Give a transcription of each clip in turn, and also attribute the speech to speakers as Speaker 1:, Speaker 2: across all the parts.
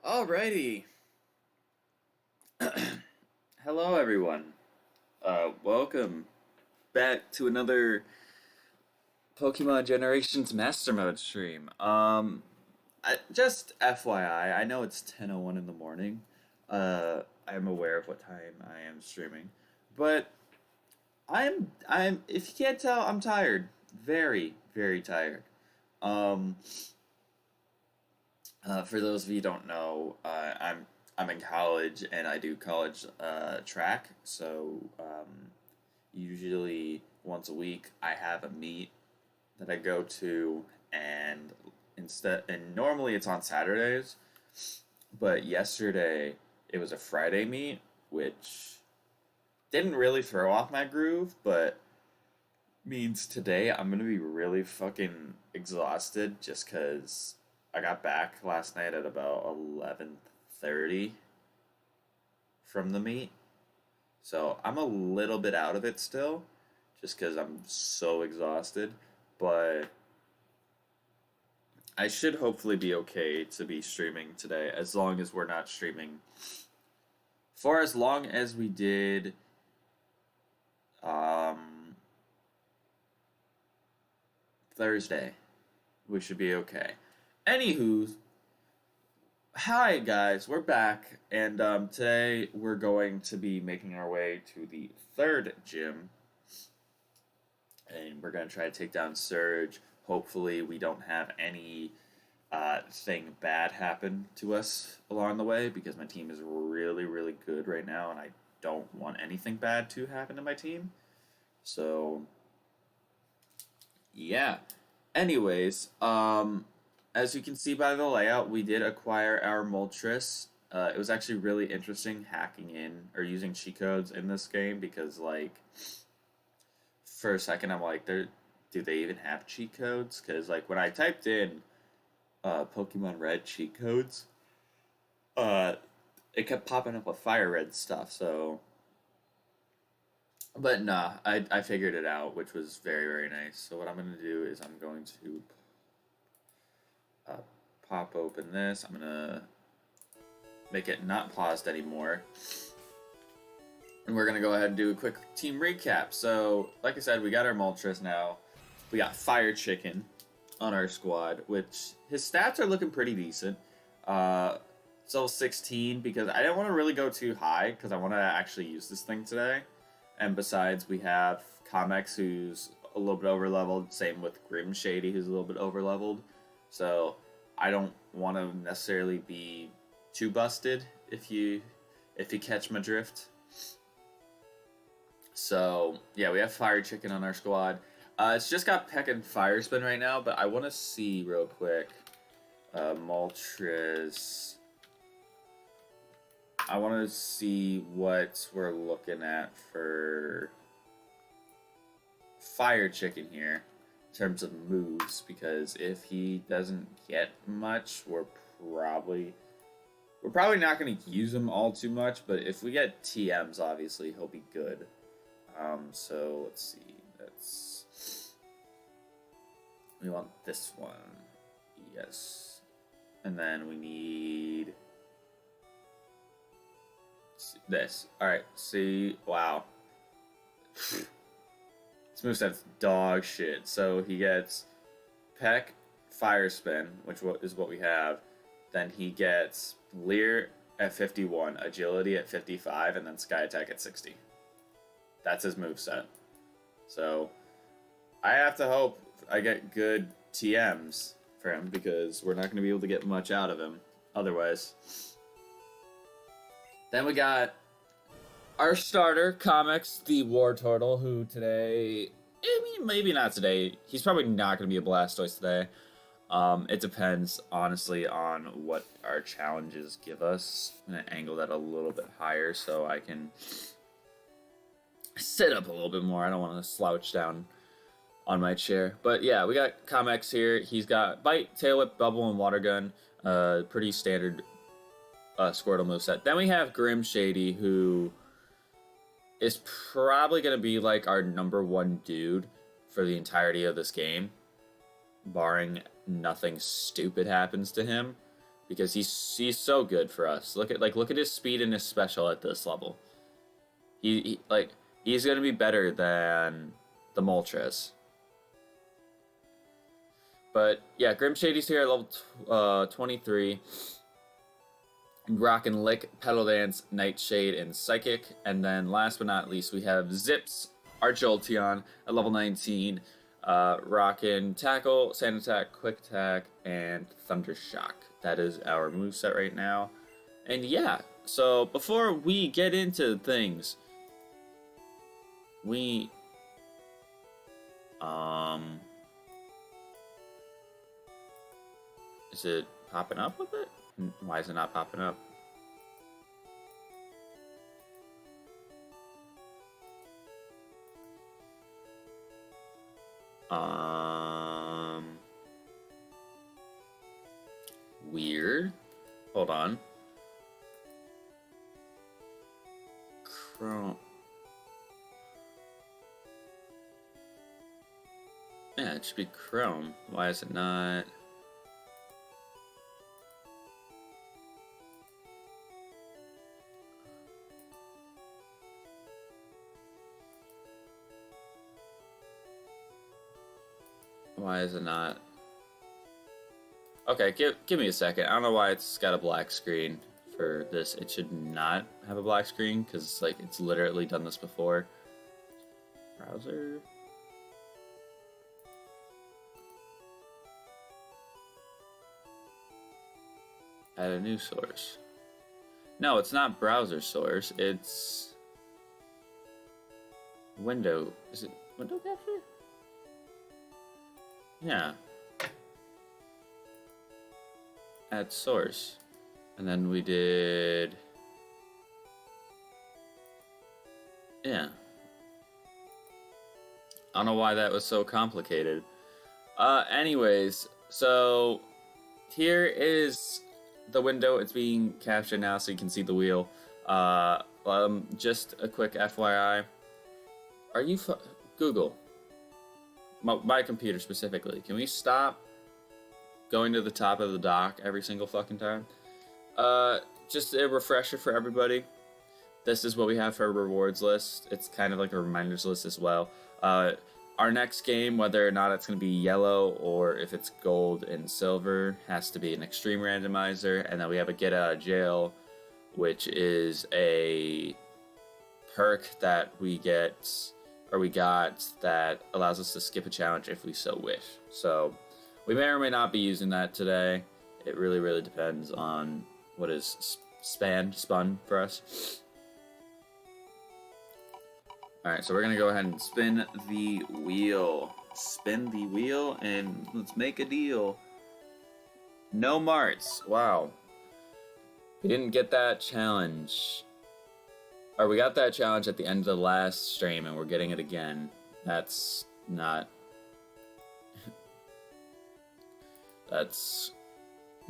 Speaker 1: Alrighty. Hello, everyone. Welcome back to another Pokemon Generations Mastermode stream. Just FYI, I know it's 10:01 in the morning. I'm aware of what time I am streaming, but if you can't tell, I'm tired. Very, very tired. Um, for those of you who don't know, I'm in college and I do college track. So usually once a week I have a meet that I go to, and normally it's on Saturdays, but yesterday it was a Friday meet, which didn't really throw off my groove, but means today I'm gonna be really fucking exhausted just because I got back last night at about 11:30 from the meet. So I'm a little bit out of it still, just because I'm so exhausted. But I should hopefully be okay to be streaming today, as long as we're not streaming for as long as we did Thursday. We should be okay. Anywho, hi guys, we're back, and today we're going to be making our way to the third gym, and we're going to try to take down Surge. Hopefully we don't have any thing bad happen to us along the way, because my team is really, really good right now, and I don't want anything bad to happen to my team. So, yeah. Anyways, as you can see by the layout, we did acquire our Moltres. It was actually really interesting hacking in or using cheat codes in this game, because, like, for a second I'm like, do they even have cheat codes? Because, like, when I typed in Pokemon Red cheat codes, it kept popping up with Fire Red stuff, so... But nah, I figured it out, which was very, very nice. So what I'm going to do is I'm going to pop open this. I'm going to make it not paused anymore. And we're going to go ahead and do a quick team recap. So, like I said, we got our Moltres now. We got Fire Chicken on our squad, which his stats are looking pretty decent. Still 16, because I didn't want to really go too high, because I want to actually use this thing today. And besides, we have Comex, who's a little bit over-leveled. Same with Grim Shady, who's a little bit over-leveled. So I don't want to necessarily be too busted, if you catch my drift. So yeah, we have Fire Chicken on our squad. It's just got Peck and Fire Spin right now, but I want to see real quick. Moltres. I want to see what we're looking at for Fire Chicken here in terms of moves, because if he doesn't get much, we're probably not going to use him all too much, but if we get TMs, obviously he'll be good. So let's see. We want this one. Yes. And then we need this. Alright, see, wow. This moveset's dog shit. So he gets Peck, Fire Spin, which is what we have. Then he gets Leer at 51, Agility at 55, and then Sky Attack at 60. That's his moveset. So I have to hope I get good TMs for him, because we're not going to be able to get much out of him otherwise. Then we got our starter, Comex, the War Turtle, who today, I mean, maybe not today. He's probably not going to be a Blastoise today. It depends, honestly, on what our challenges give us. I'm going to angle that a little bit higher so I can sit up a little bit more. I don't want to slouch down on my chair. But yeah, we got Comex here. He's got Bite, Tail Whip, Bubble, and Water Gun. Pretty standard Squirtle moveset. Then we have Grim Shady, who is probably going to be like our #1 dude for the entirety of this game, barring nothing stupid happens to him. because he's so good for us. Look at his speed and his special at this level. He's gonna be better than the Moltres. But yeah, Grim Shady's here at level 23. Rock and Lick, Petal Dance, Nightshade, and Psychic. And then last but not least, we have Zips, our Jolteon at level 19. Rockin' Tackle, Sand Attack, Quick Attack, and Thunder Shock. That is our moveset right now. And yeah, so before we get into things, we is it popping up with it? Why is it not popping up? Weird. Hold on. Chrome. Yeah, it should be Chrome. Why is it not? Why is it not? Okay, give me a second. I don't know why it's got a black screen for this. It should not have a black screen because it's literally done this before. Browser. Add a new source. No, it's not browser source. It's window. Is it window capture? Yeah. Add source. And then we did... Yeah. I don't know why that was so complicated. Anyways, so here is the window. It's being captured now so you can see the wheel. Just a quick FYI. Are you... Google. My computer specifically. Can we stop going to the top of the dock every single fucking time? Just a refresher for everybody. This is what we have for a rewards list. It's kind of like a reminders list as well. Our next game, whether or not it's going to be yellow or if it's gold and silver, has to be an extreme randomizer. And then we have a get out of jail, which is a perk that we get, or we got, that allows us to skip a challenge if we so wish. So we may or may not be using that today. It really, really depends on what is spun for us. Alright, so we're going to go ahead and spin the wheel. Spin the wheel and let's make a deal. No marts. Wow. We didn't get that challenge. Or we got that challenge at the end of the last stream and we're getting it again. That's not... That's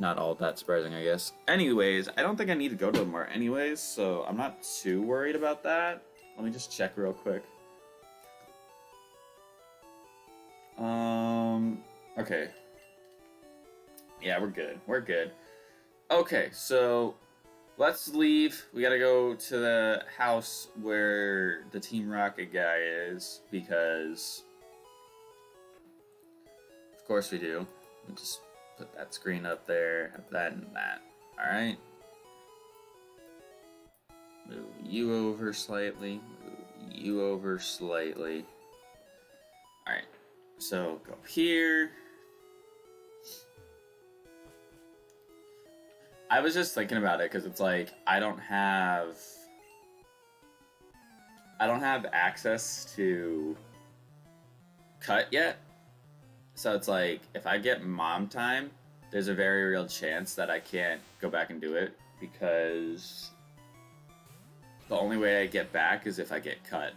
Speaker 1: not all that surprising, I guess. Anyways, I don't think I need to go to the mart anyways, so I'm not too worried about that. Let me just check real quick. Okay. Yeah, we're good. We're good. Okay, so let's leave. We gotta go to the house where the Team Rocket guy is, because of course we do. Let me just put that screen up there, have that and that. Alright. Move you over slightly. Move you over slightly. Alright. So go here. I was just thinking about it because it's like I don't have access to cut yet. So it's like if I get mom time, there's a very real chance that I can't go back and do it because the only way I get back is if I get cut.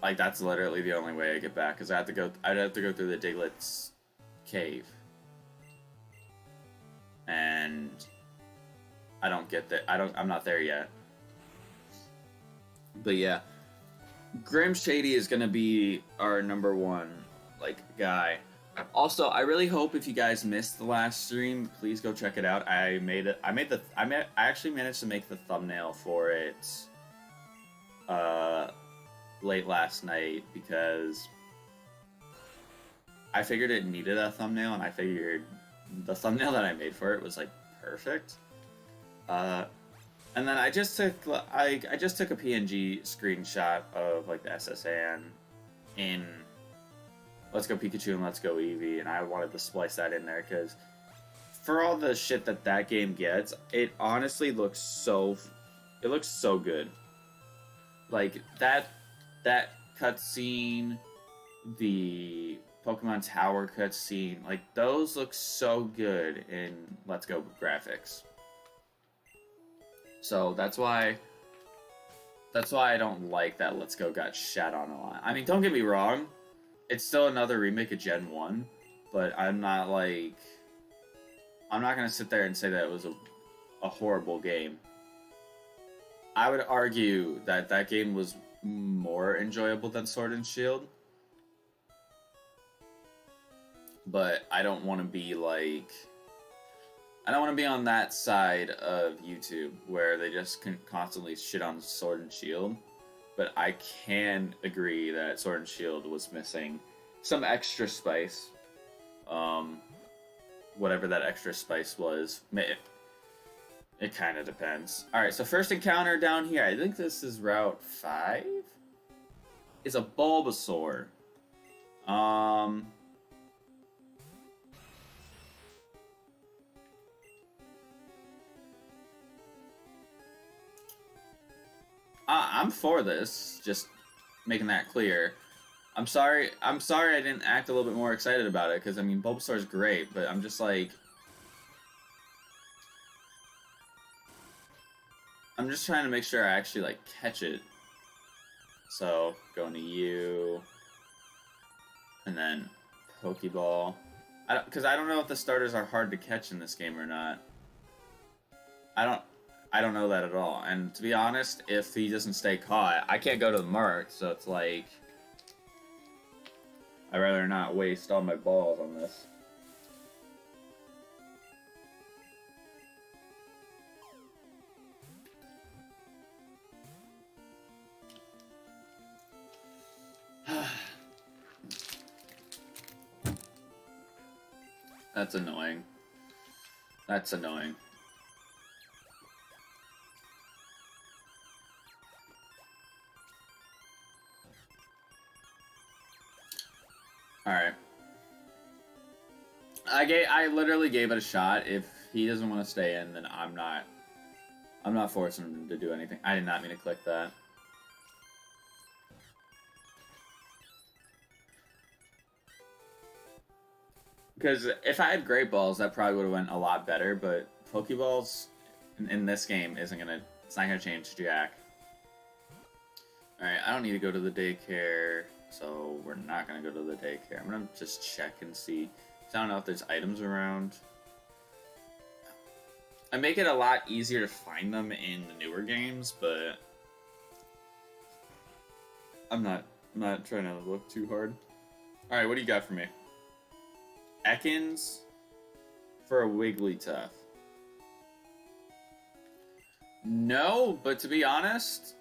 Speaker 1: Like that's literally the only way I get back because I'd have to go through the Diglett's cave. And I don't get that. I'm not there yet. But yeah, Grim Shady is gonna be our number one guy. Also, I really hope if you guys missed the last stream, please go check it out. I actually managed to make the thumbnail for it late last night because I figured it needed a thumbnail, and I figured the thumbnail that I made for it was like perfect. And then I just took a PNG screenshot of like the SSN in Let's Go Pikachu and Let's Go Eevee, and I wanted to splice that in there because for all the shit that game gets, it honestly looks so good. Like that cutscene, the Pokemon Tower cutscene, like those look so good in Let's Go graphics. So that's why I don't like that Let's Go got shat on a lot. I mean, don't get me wrong, it's still another remake of Gen 1, but I'm not gonna sit there and say that it was a horrible game. I would argue that game was more enjoyable than Sword and Shield. But I don't want to be on that side of YouTube where they just constantly shit on Sword and Shield. But I can agree that Sword and Shield was missing some extra spice. Whatever that extra spice was. It kind of depends. Alright, so first encounter down here. I think this is Route 5? Is a Bulbasaur. I'm for this, just making that clear. I'm sorry I didn't act a little bit more excited about it, because, I mean, Bulbasaur's great, but I'm just like... I'm just trying to make sure I actually, like, catch it. So, going to you... And then, Pokeball. Because I don't know if the starters are hard to catch in this game or not. I don't know that at all. And to be honest, if he doesn't stay caught, I can't go to the mark, so it's like... I'd rather not waste all my balls on this. That's annoying. That's annoying. Alright. I literally gave it a shot. If he doesn't want to stay in, then I'm not forcing him to do anything. I did not mean to click that. Because if I had Great Balls, that probably would have went a lot better, but Pokeballs in this game it's not gonna change jack. Alright, I don't need to go to the daycare. So we're not going to go to the daycare. I'm going to just check and see. I don't know if there's items around. I make it a lot easier to find them in the newer games, but I'm not trying to look too hard. Alright, what do you got for me? Ekans for a Wigglytuff. No, but to be honest...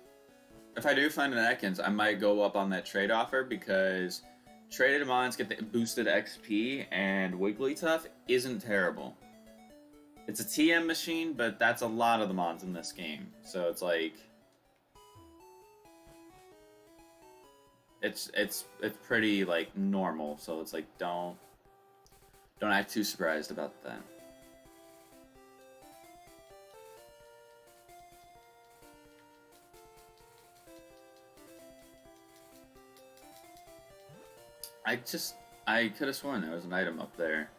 Speaker 1: If I do find an Ekans, I might go up on that trade offer because traded mons get the boosted XP and Wigglytuff isn't terrible. It's a TM machine, but that's a lot of the mons in this game. So it's like... It's pretty, like, normal. So it's like, don't act too surprised about that. I could have sworn there was an item up there.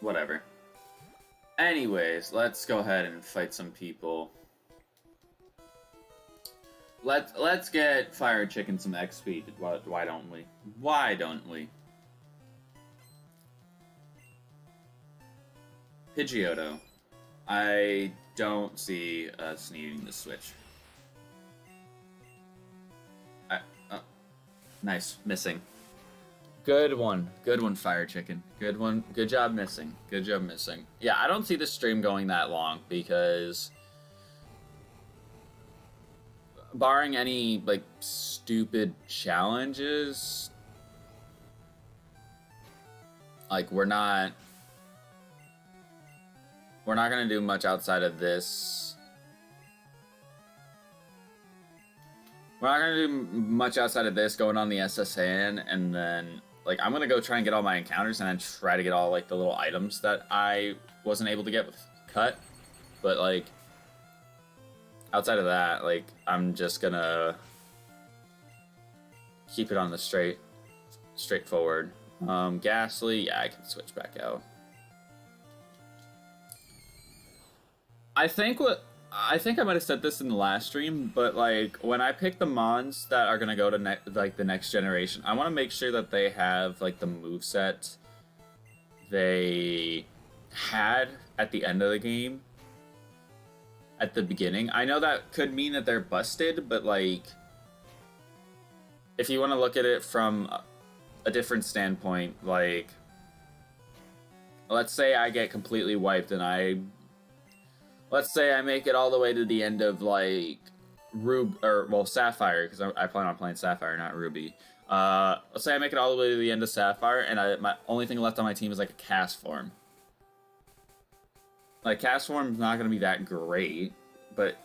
Speaker 1: Whatever. Anyways, let's go ahead and fight some people. Let's get Fire Chicken some XP. Why don't we? Why don't we? Pidgeotto. I don't see us needing to switch. Nice. Missing. Good one, Fire Chicken. Good one. Good job missing. Good job missing. Yeah, I don't see this stream going that long because, barring any like stupid challenges, like we're not gonna do much outside of this. We're not gonna do much outside of this going on the SSN, and then like I'm gonna go try and get all my encounters and then try to get all like the little items that I wasn't able to get with cut. But like outside of that, like I'm just gonna keep it on the straightforward. Ghastly, yeah, I can switch back out. I think I might have said this in the last stream, but like when I pick the mons that are gonna go to like the next generation, I want to make sure that they have like the moveset they had at the end of the game. At the beginning, I know that could mean that they're busted, but like if you want to look at it from a different standpoint, like let's say I get completely wiped and let's say I make it all the way to the end of like Sapphire, because I plan on playing Sapphire, not Ruby. Let's say I make it all the way to the end of Sapphire, and my only thing left on my team is like a cast form. Like cast form's not gonna be that great, but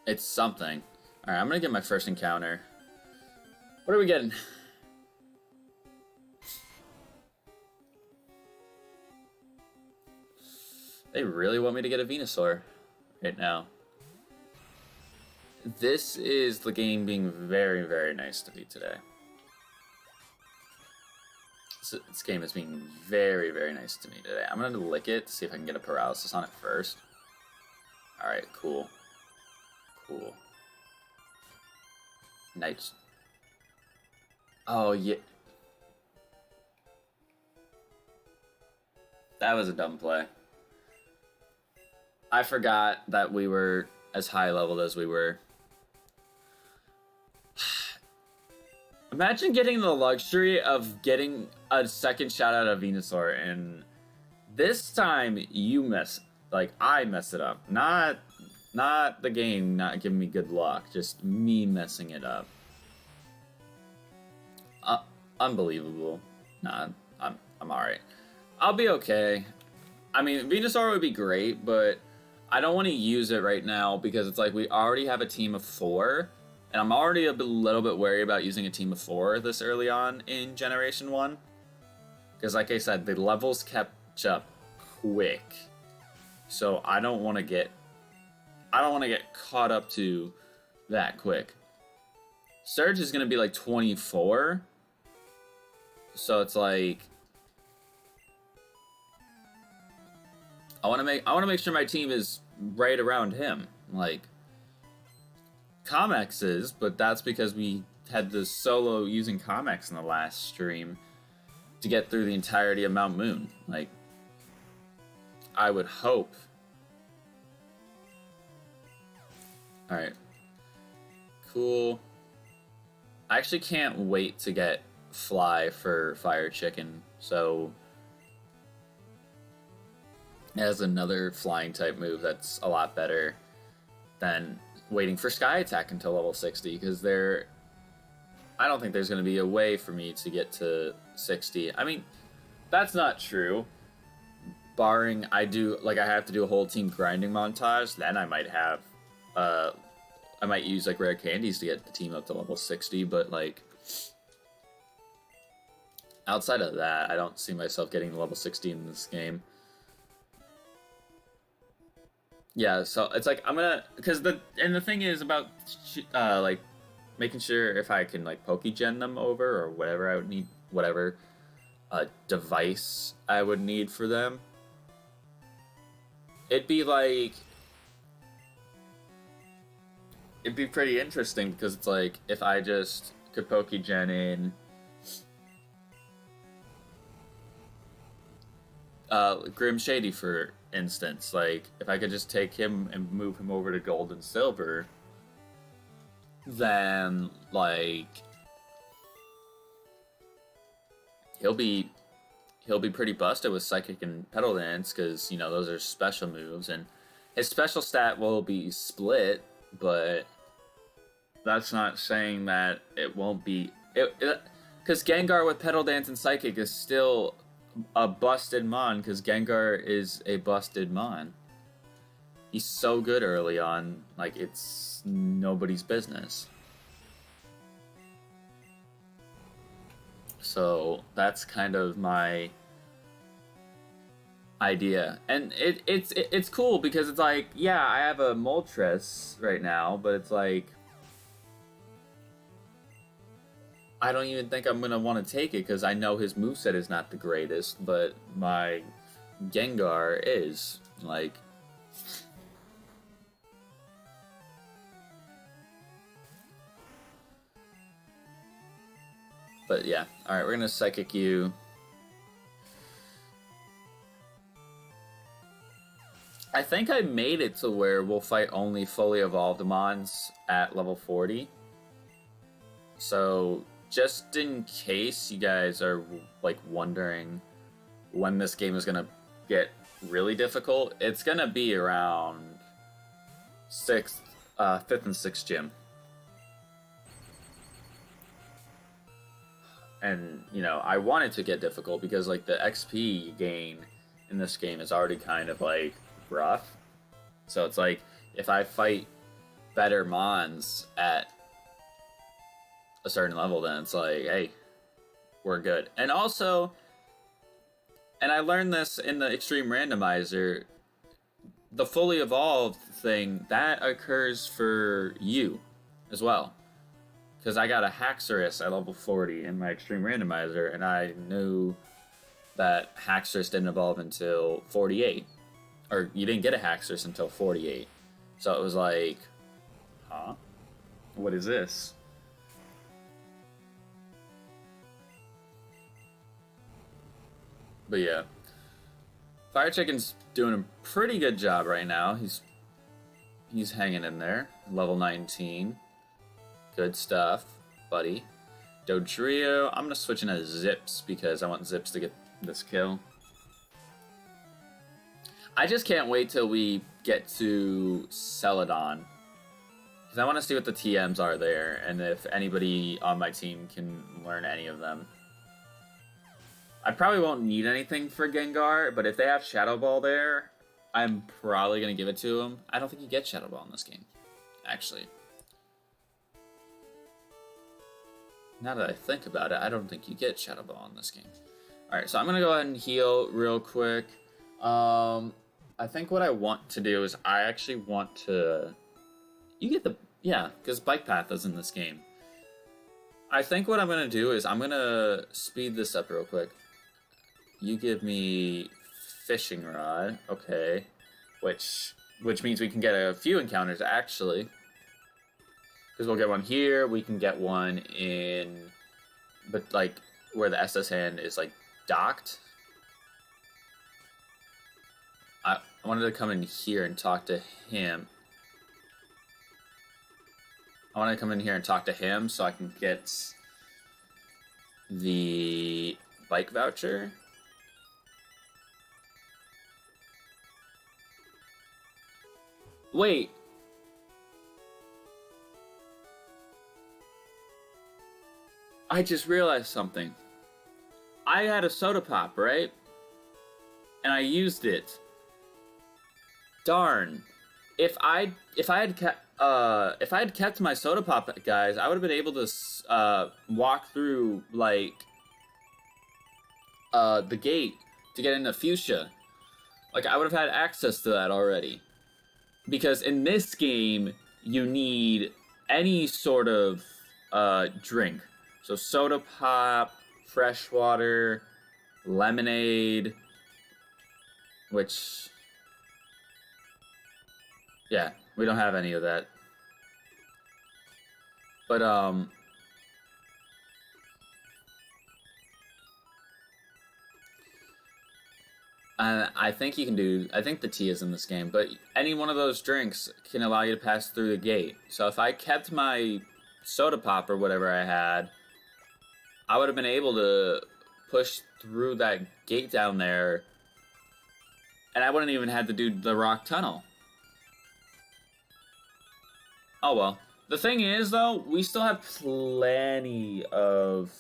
Speaker 1: it's something. All right, I'm gonna get my first encounter. What are we getting? They really want me to get a Venusaur right now. This is the game being very, very nice to me today. This game is being very, very nice to me today. I'm going to lick it to see if I can get a paralysis on it first. Alright, cool. Cool. Nice. Oh, yeah. That was a dumb play. I forgot that we were as high leveled as we were. Imagine getting the luxury of getting a second shot at a Venusaur, and this time I mess it up. Not the game not giving me good luck, just me messing it up. Unbelievable. Nah, I'm alright. I'll be okay. I mean, Venusaur would be great, but I don't want to use it right now because it's like we already have a team of 4, and I'm already a little bit wary about using a team of 4 this early on in Generation 1. Because like I said, the levels catch up quick. So I don't want to get caught up to that quick. Surge is going to be like 24. So it's like I want to make sure my team is right around him. Like Comex is, but that's because we had the solo using Comex in the last stream to get through the entirety of Mount Moon. Like I would hope. All right. Cool. I actually can't wait to get Fly for Fire Chicken. So it has another flying type move that's a lot better than waiting for Sky Attack until level 60, because I don't think there's going to be a way for me to get to 60. I mean, that's not true. Barring I have to do a whole team grinding montage, then I might have I might use like rare candies to get the team up to level 60, but like outside of that, I don't see myself getting to level 60 in this game. Yeah, so it's like I'm gonna, because the thing is about like making sure if I can like Pokegen them over or whatever I would need, whatever device I would need for them. It'd be pretty interesting, because it's like if I just could Pokegen in Grim Shady, for instance. Like if I could just take him and move him over to Gold and Silver, then like he'll be pretty busted with Psychic and Petal Dance, because, you know, those are special moves, and his special stat will be split, but that's not saying that it won't be... Because Gengar with Petal Dance and Psychic is still a busted Mon, because Gengar is a busted Mon. He's so good early on, like, it's nobody's business. So that's kind of my idea, and it's cool because it's like, yeah, I have a Moltres right now, but it's like I don't even think I'm gonna want to take it because I know his moveset is not the greatest, but my Gengar is, like. But yeah, alright, we're gonna Psychic you. I think I made it to where we'll fight only fully evolved Mons at level 40. So, just in case you guys are, like, wondering when this game is gonna get really difficult, it's gonna be around 5th and 6th gym. And, you know, I want it to get difficult because, like, the XP you gain in this game is already kind of, like, rough. So it's like, if I fight better Mons at a certain level, then it's like, hey, we're good. And also, and I learned this in the Extreme Randomizer, the fully evolved thing, that occurs for you as well. Because I got a Haxorus at level 40 in my Extreme Randomizer, and I knew that Haxorus didn't evolve until 48. Or you didn't get a Haxorus until 48. So it was like, huh? What is this? But yeah. Fire Chicken's doing a pretty good job right now. He's hanging in there. Level 19. Good stuff, buddy. Dodrio. I'm gonna switch into Zips because I want Zips to get this kill. I just can't wait till we get to Celadon, because I want to see what the TMs are there, and if anybody on my team can learn any of them. I probably won't need anything for Gengar, but if they have Shadow Ball there, I'm probably going to give it to him. I don't think you get Shadow Ball in this game, actually. Now that I think about it, I don't think you get Shadow Ball in this game. Alright, so I'm going to go ahead and heal real quick. I think what I want to do is I actually want to... You get the... Yeah, because Bike Path is in this game. I think what I'm going to do is I'm going to speed this up real quick. You give me Fishing Rod. Okay. Which means we can get a few encounters, actually. Because we'll get one here. We can get one in... But, like, where the SS hand is, like, docked. I wanted to come in here and talk to him. I want to come in here and talk to him so I can get the bike voucher. Wait. I just realized something. I had a soda pop, right? And I used it. Darn. If I had kept my soda pop, guys, I would have been able to walk through, like, the gate to get into Fuchsia. Like, I would have had access to that already. Because in this game, you need any sort of drink. So soda pop, fresh water, lemonade, which... Yeah, we don't have any of that. But, I think you can do... I think the tea is in this game, but any one of those drinks can allow you to pass through the gate. So if I kept my soda pop or whatever I had, I would have been able to push through that gate down there, and I wouldn't even have to do the rock tunnel. Oh well. The thing is, though, we still have plenty of...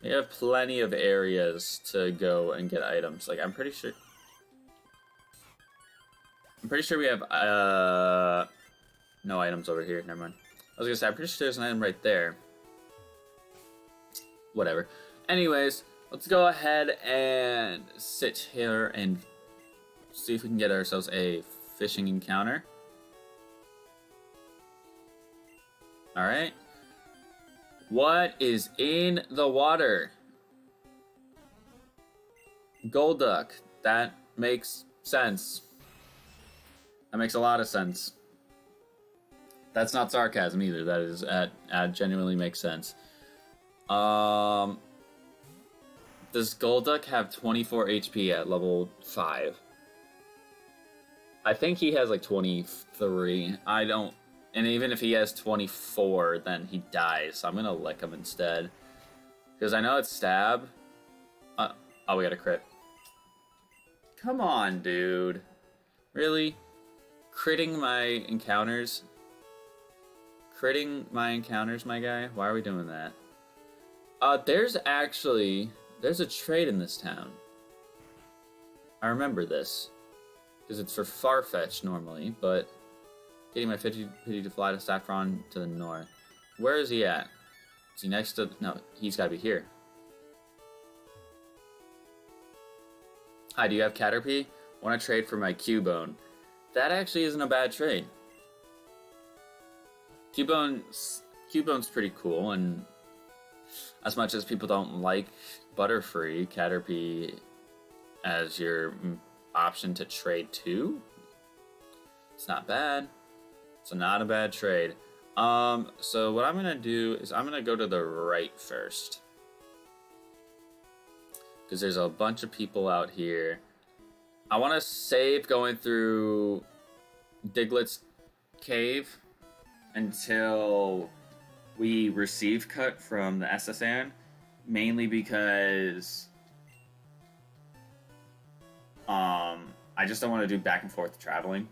Speaker 1: We have plenty of areas to go and get items. Like, I'm pretty sure we have, no items over here. Never mind. I was gonna say, I'm pretty sure there's an item right there. Whatever. Anyways, let's go ahead and sit here and see if we can get ourselves a fishing encounter. Alright. What is in the water? Gold duck. That makes sense. That makes a lot of sense. That's not sarcasm either. That is, genuinely makes sense. Does Golduck have 24 HP at level 5? I think he has like 23. I don't... And even if he has 24, then he dies. So I'm gonna lick him instead. Because I know it's stab. Oh, we got a crit. Come on, dude. Really? Critting my encounters? Critting my encounters, my guy? Why are we doing that? There's a trade in this town. I remember this. Because it's for Farfetch normally, but... Getting my 50 to fly to Saffron to the north. Where is he at? Is he next to... No, he's gotta be here. Hi, do you have Caterpie? I want to trade for my Cubone. That actually isn't a bad trade. Cubone's pretty cool, and as much as people don't like Butterfree, Caterpie as your option to trade to, it's not bad. It's not a bad trade. So what I'm gonna do is I'm gonna go to the right first. Because there's a bunch of people out here. I want to save going through Diglett's cave until we receive cut from the SSN. Mainly because I just don't want to do back and forth traveling.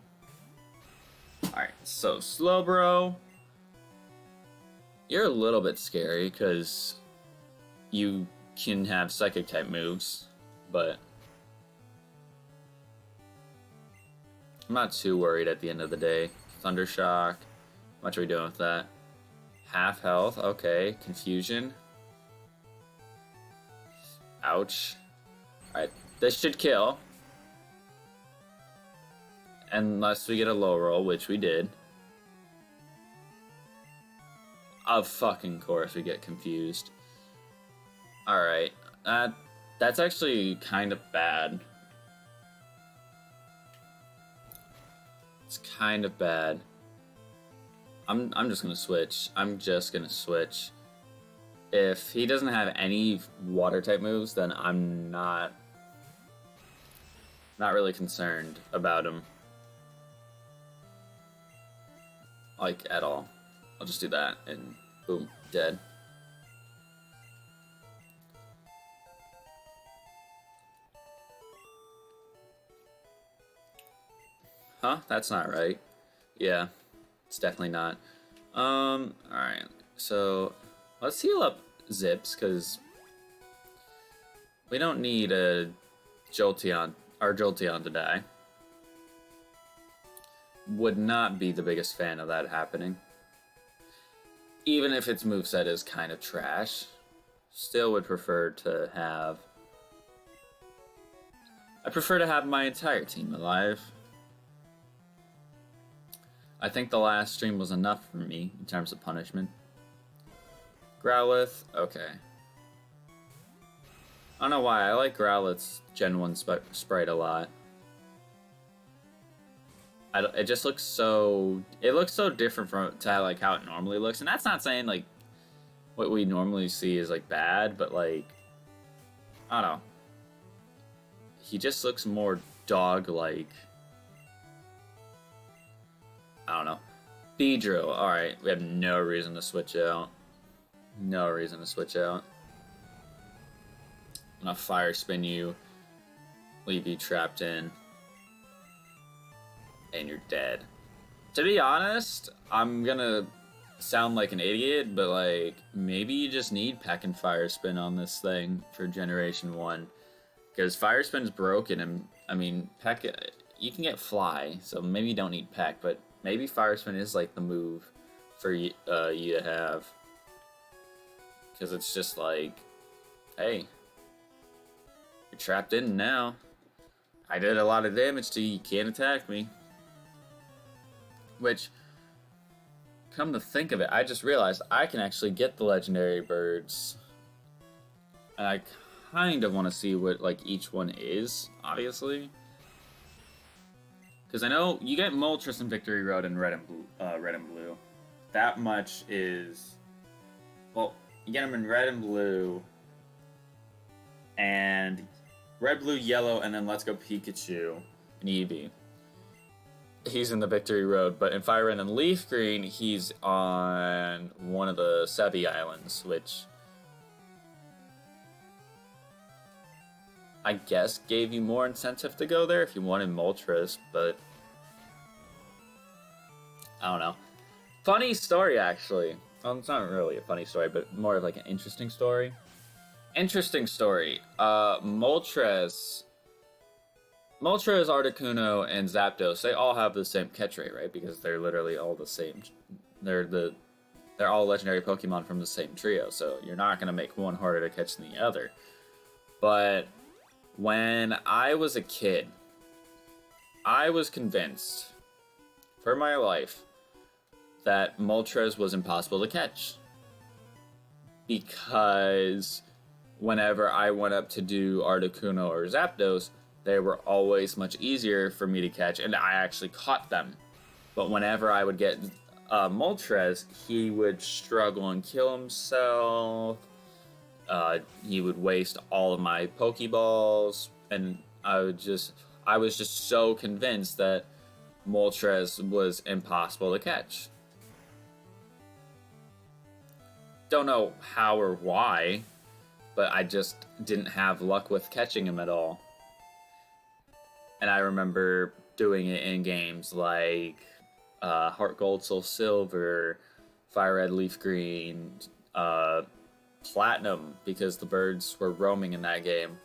Speaker 1: Alright, so Slowbro, you're a little bit scary because you can have psychic type moves, but I'm not too worried at the end of the day. Thundershock, how much are we doing with that? Half health, okay. Confusion. Ouch. Alright, this should kill. Unless we get a low roll, which we did. Of fucking course we get confused. Alright. That's actually kind of bad. It's kind of bad. I'm just gonna switch. I'm just gonna switch. If he doesn't have any water type moves, then I'm not really concerned about him. Like, at all. I'll just do that, and boom, dead. Huh? That's not right. Yeah, it's definitely not. Alright. So, let's heal up Zips, because we don't need our Jolteon to die. Would not be the biggest fan of that happening. Even if its moveset is kind of trash, still would prefer to have... I prefer to have my entire team alive. I think the last stream was enough for me in terms of punishment. Growlithe, okay. I don't know why, I like Growlithe's Gen 1 sprite a lot. It just looks so... It looks so different to like how it normally looks. And that's not saying like what we normally see is like bad, but like... I don't know. He just looks more dog-like. I don't know. Beedrill, alright. We have no reason to switch out. No reason to switch out. I'm gonna fire spin you, leave you trapped in, and you're dead. To be honest, I'm gonna sound like an idiot, but like maybe you just need Peck and Fire Spin on this thing for Generation 1. Because Fire Spin's broken, and I mean, Peck, you can get Fly, so maybe you don't need Peck, but maybe Fire Spin is like the move for you to have. Because it's just like, hey, you're trapped in now. I did a lot of damage to you, you can't attack me. Which, come to think of it, I just realized I can actually get the legendary birds. And I kind of want to see what like each one is, obviously. Because I know you get Moltres and Victory Road in red and blue. That much is, well, you get them in red and blue, and red, blue, yellow, and then Let's Go Pikachu and Eevee. He's in the Victory Road, but in Fire Red and Leaf Green, he's on one of the Sevi Islands, which I guess gave you more incentive to go there if you wanted Moltres, but I don't know. Funny story, actually. Well, it's not really a funny story, but more of like an interesting story. Interesting story. Moltres, Articuno, and Zapdos, they all have the same catch rate, right? Because they're literally all the same. They're all legendary Pokemon from the same trio, so you're not going to make one harder to catch than the other. But when I was a kid, I was convinced, for my life, that Moltres was impossible to catch. Because whenever I went up to do Articuno or Zapdos, they were always much easier for me to catch, and I actually caught them. But whenever I would get Moltres, he would struggle and kill himself. He would waste all of my Pokeballs, and I was just so convinced that Moltres was impossible to catch. Don't know how or why, but I just didn't have luck with catching him at all. And I remember doing it in games like Heart Gold, Soul Silver, Fire Red, Leaf Green, Platinum, because the birds were roaming in that game.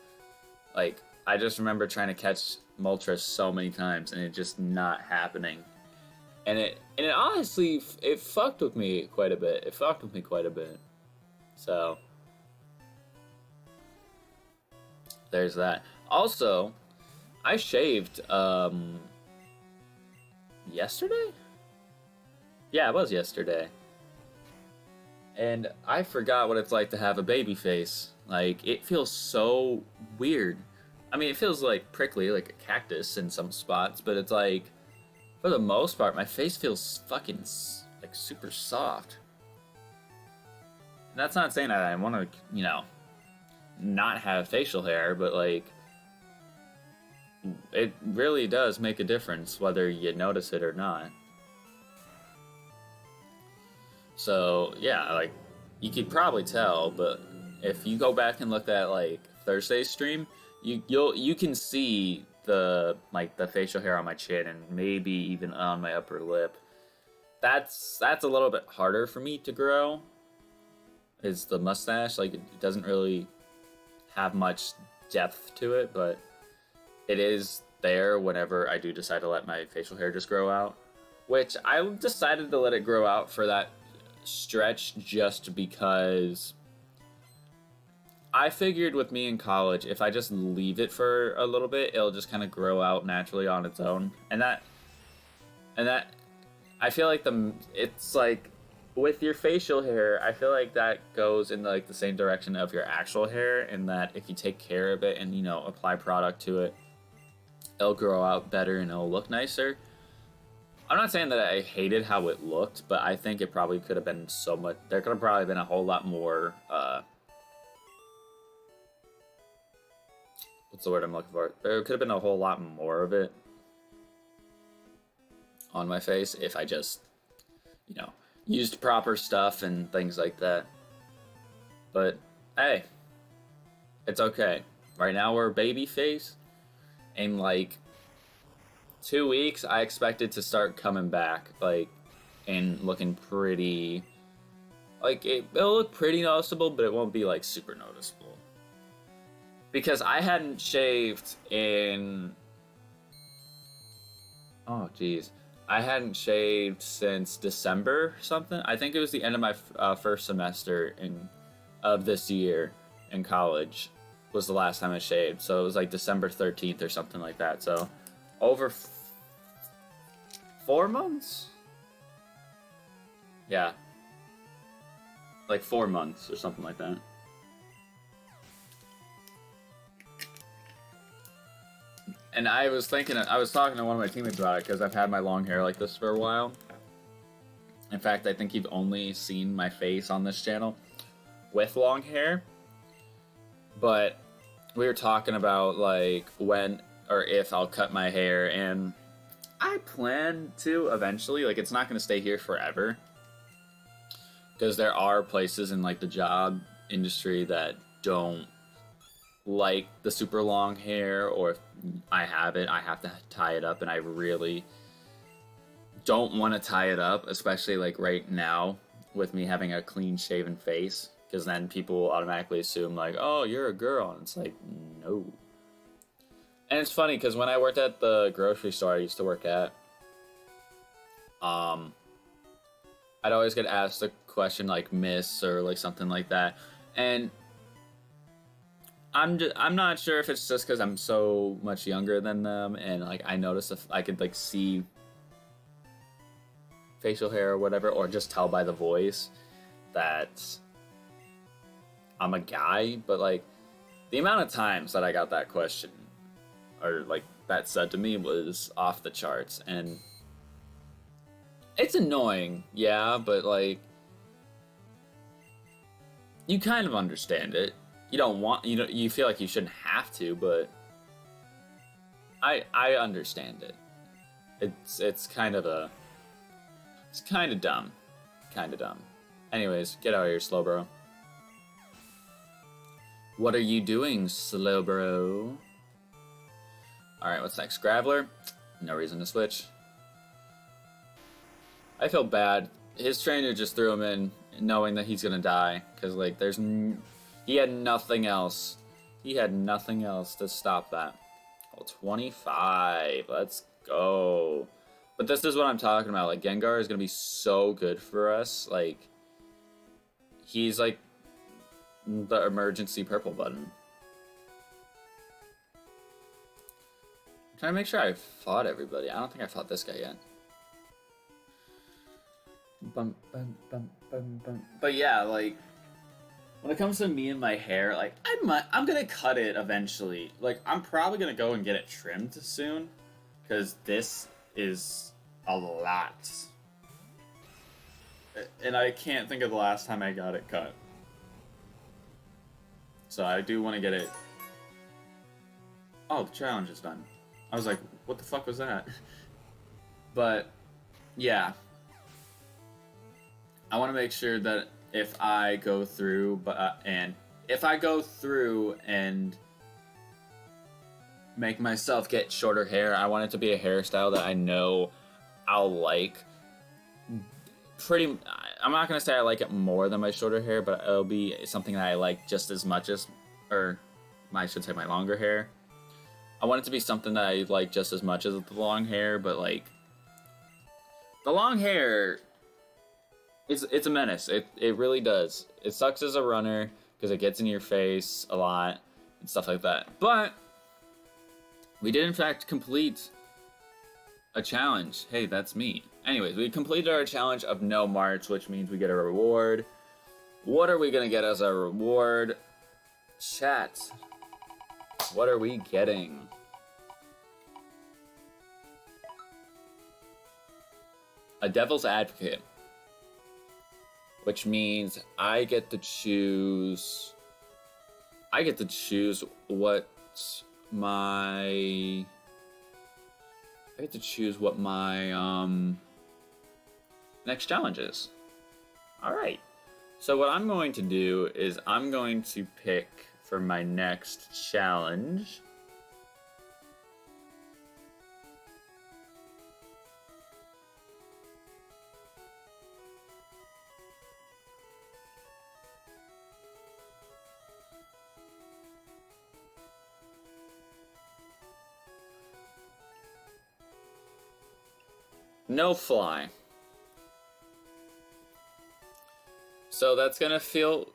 Speaker 1: Like, I just remember trying to catch Moltres so many times and it just not happening. And it honestly, it fucked with me quite a bit. So, there's that. Also, I shaved, yesterday? Yeah, it was yesterday. And I forgot what it's like to have a baby face. Like, it feels so weird. I mean, it feels like prickly, like a cactus in some spots, but it's like, for the most part, my face feels fucking, like, super soft. And that's not saying that I want to, you know, not have facial hair, but, like, it really does make a difference whether you notice it or not. So, yeah, like, you could probably tell, but if you go back and look at, like, Thursday's stream, you can see the facial hair on my chin and maybe even on my upper lip. That's a little bit harder for me to grow. Is the mustache. Like, it doesn't really have much depth to it, but it is there whenever I do decide to let my facial hair just grow out. Which I decided to let it grow out for that stretch just because I figured with me in college, if I just leave it for a little bit, it'll just kind of grow out naturally on its own. And that I feel like it's like with your facial hair, I feel like that goes in like the same direction of your actual hair, in that if you take care of it and, you know, apply product to it, it'll grow out better and it'll look nicer. I'm not saying that I hated how it looked, but I think it probably could have been so much. There could have probably been a whole lot more. What's the word I'm looking for? There could have been a whole lot more of it on my face if I just, you know, used proper stuff and things like that. But hey, It's okay. Right now we're baby face. In like 2 weeks, I expect it to start coming back, like, and looking pretty. Like, it'll look pretty noticeable, but it won't be, like, super noticeable. Because I hadn't shaved in... Oh, jeez. I hadn't shaved since December or something. I think it was the end of my first semester of this year in college was the last time I shaved. So it was, like, December 13th or something like that. So, over 4 months? Yeah. Like 4 months or something like that. And I was talking to one of my teammates about it because I've had my long hair like this for a while. In fact, I think you've only seen my face on this channel with long hair. But we were talking about like when or if I'll cut my hair, and I plan to eventually. Like, it's not going to stay here forever. Because there are places in like the job industry that don't like the super long hair, or if I have it, I have to tie it up, and I really don't want to tie it up, especially like right now with me having a clean shaven face, because then people will automatically assume like, oh, you're a girl, and it's like, no. And it's funny because when I worked at the grocery store I used to work at, I'd always get asked a question like miss or like something like that, and I'm not sure if it's just because I'm so much younger than them, and like I noticed if I could like see facial hair or whatever, or just tell by the voice that I'm a guy. But like the amount of times that I got that question or like that said to me was off the charts, and it's annoying, yeah, but like you kind of understand it. You don't want, you feel like you shouldn't have to, but I understand it. It's kind of dumb. Kind of dumb. Anyways, get out of here, slow bro. What are you doing, slow bro? Alright, what's next? Graveler? No reason to switch. I feel bad. His trainer just threw him in knowing that he's gonna die, because like he had nothing else. He had nothing else to stop that. Oh, 25. Let's go. But this is what I'm talking about. Like, Gengar is going to be so good for us. Like, he's like the emergency purple button. I'm trying to make sure I fought everybody. I don't think I fought this guy yet. But yeah, like, when it comes to me and my hair, like, I'm gonna cut it eventually. Like, I'm probably gonna go and get it trimmed soon, because this is a lot. And I can't think of the last time I got it cut. So I do want to get it... Oh, the challenge is done. I was like, what the fuck was that? But, yeah. I want to make sure that if I go through and make myself get shorter hair, I want it to be a hairstyle that I know I'll like. I'm not gonna say I like it more than my shorter hair, but it'll be something that I like just as much as, or I should say my longer hair. I want it to be something that I like just as much as the long hair, but like the long hair, it's a menace. It really does. It sucks as a runner because it gets in your face a lot and stuff like that. But we did in fact complete a challenge. Hey, that's me. Anyways, we completed our challenge of no march, which means we get a reward. What are we gonna get as a reward? Chat. What are we getting? A devil's advocate. Which means I get to choose what my next challenge is. Alright. So what I'm going to do is I'm going to pick for my next challenge. No fly. So that's gonna feel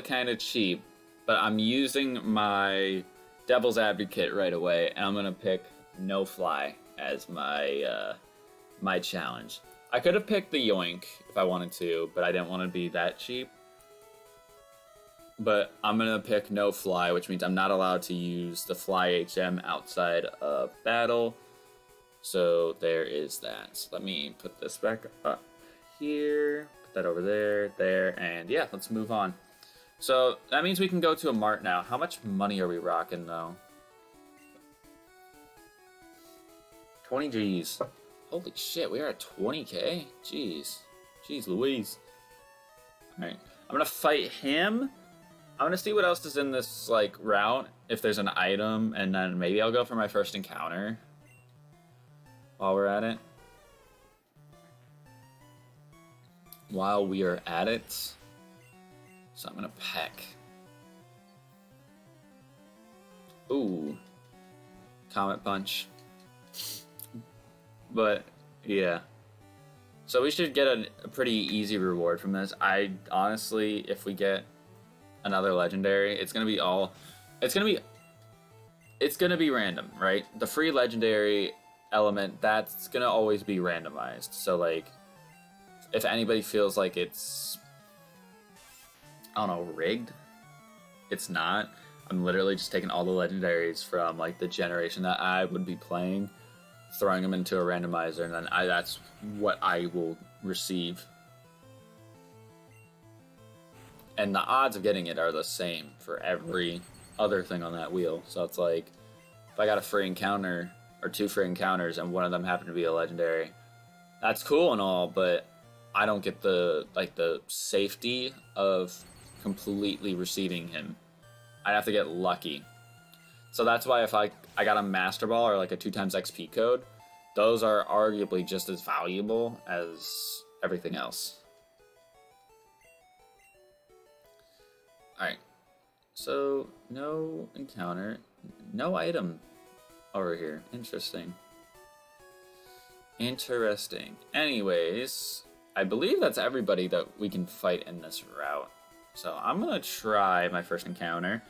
Speaker 1: kind of cheap, but I'm using my devil's advocate right away, and I'm gonna pick no fly as my my challenge. I could have picked the yoink if I wanted to, but I didn't want to be that cheap. But I'm gonna pick no fly, which means I'm not allowed to use the fly HM outside of battle. So there is that. So let me put this back up here, put that over there, and yeah, let's move on. So that means we can go to a mart now. How much money are we rocking though? 20 G's. Holy shit, we are at 20k? Jeez. Jeez Louise. Alright, I'm gonna fight him. I'm gonna see what else is in this like route, if there's an item, and then maybe I'll go for my first encounter while we're at it. While we are at it. So I'm gonna peck. Ooh. Comet punch. But, yeah. So we should get a pretty easy reward from this. I honestly, if we get another legendary, it's gonna be random, right? The free legendary element, that's gonna always be randomized. So like, if anybody feels like it's, I don't know, rigged, it's not. I'm literally just taking all the legendaries from like the generation that I would be playing, throwing them into a randomizer, and then that's what I will receive. And the odds of getting it are the same for every other thing on that wheel. So it's like, if I got a free encounter or 2 free encounters and one of them happened to be a legendary, that's cool and all, but I don't get the safety of completely receiving him. I'd have to get lucky. So that's why if I got a Master Ball or like a 2x XP code, those are arguably just as valuable as everything else. Alright, so no encounter, no item over here. Interesting. Interesting. Anyways, I believe that's everybody that we can fight in this route. So I'm gonna try my first encounter.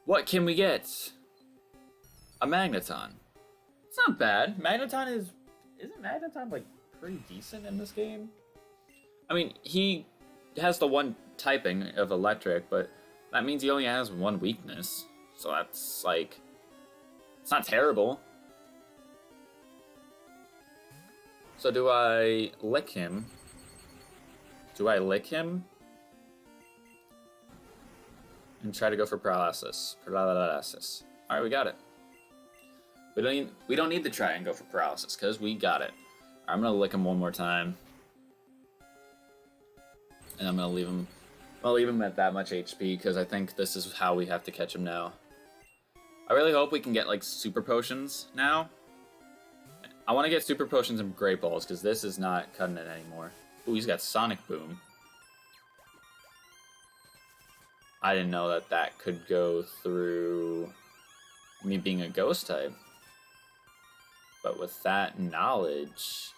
Speaker 1: What can we get? A Magneton. It's not bad. Isn't Magneton like pretty decent in this game? I mean, he has the one typing of electric, but that means he only has one weakness. So that's like, it's not terrible. So do I lick him? And try to go for paralysis. Alright, we got it. We don't need to try and go for paralysis, because we got it. I'm gonna lick him one more time. And I'm gonna leave him at that much HP, because I think this is how we have to catch him now. I really hope we can get like super potions now. I want to get super potions and great balls, because this is not cutting it anymore. Ooh, he's got Sonic Boom. I didn't know that that could go through me being a ghost type. But with that knowledge,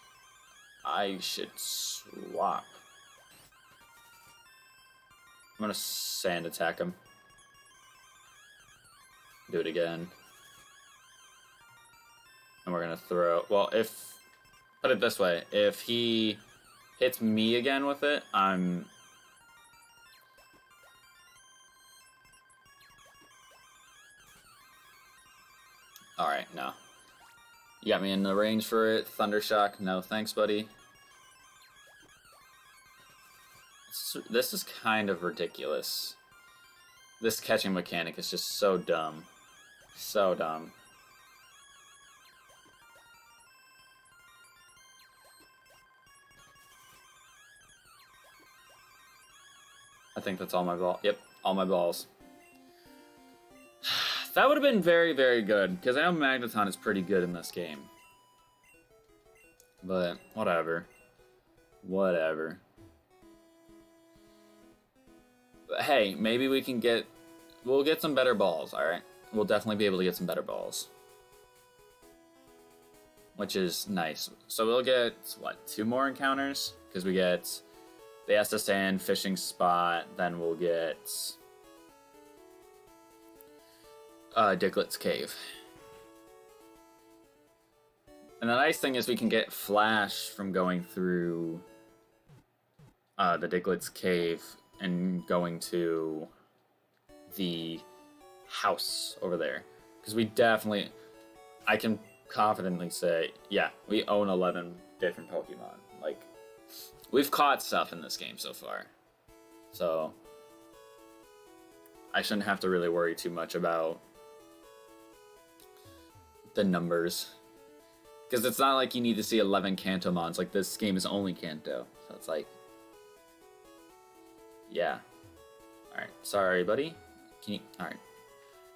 Speaker 1: I should swap. I'm gonna sand attack him. Do it again. And we're gonna throw, well, put it this way, if he hits me again with it, I'm... Alright, no. You got me in the range for it. Thundershock, no thanks, buddy. This is kind of ridiculous. This catching mechanic is just so dumb. So dumb. I think that's all my ball. Yep, all my balls. That would have been very, very good, because I know Magneton is pretty good in this game. But, whatever. Whatever. But hey, maybe we can get... We'll get some better balls, alright? We'll definitely be able to get some better balls. Which is nice. So we'll get, what, 2 more encounters? Because we get the SSN fishing spot, then we'll get... Diglett's Cave. And the nice thing is we can get Flash from going through the Diglett's Cave and going to the house over there. Because we definitely, I can confidently say, yeah, we own 11 different Pokemon. Like, we've caught stuff in this game so far. So, I shouldn't have to really worry too much about the numbers. Because it's not like you need to see 11 Kantomons. Like, this game is only Kanto. So it's like... Yeah. Alright, sorry, buddy. Can you... Alright.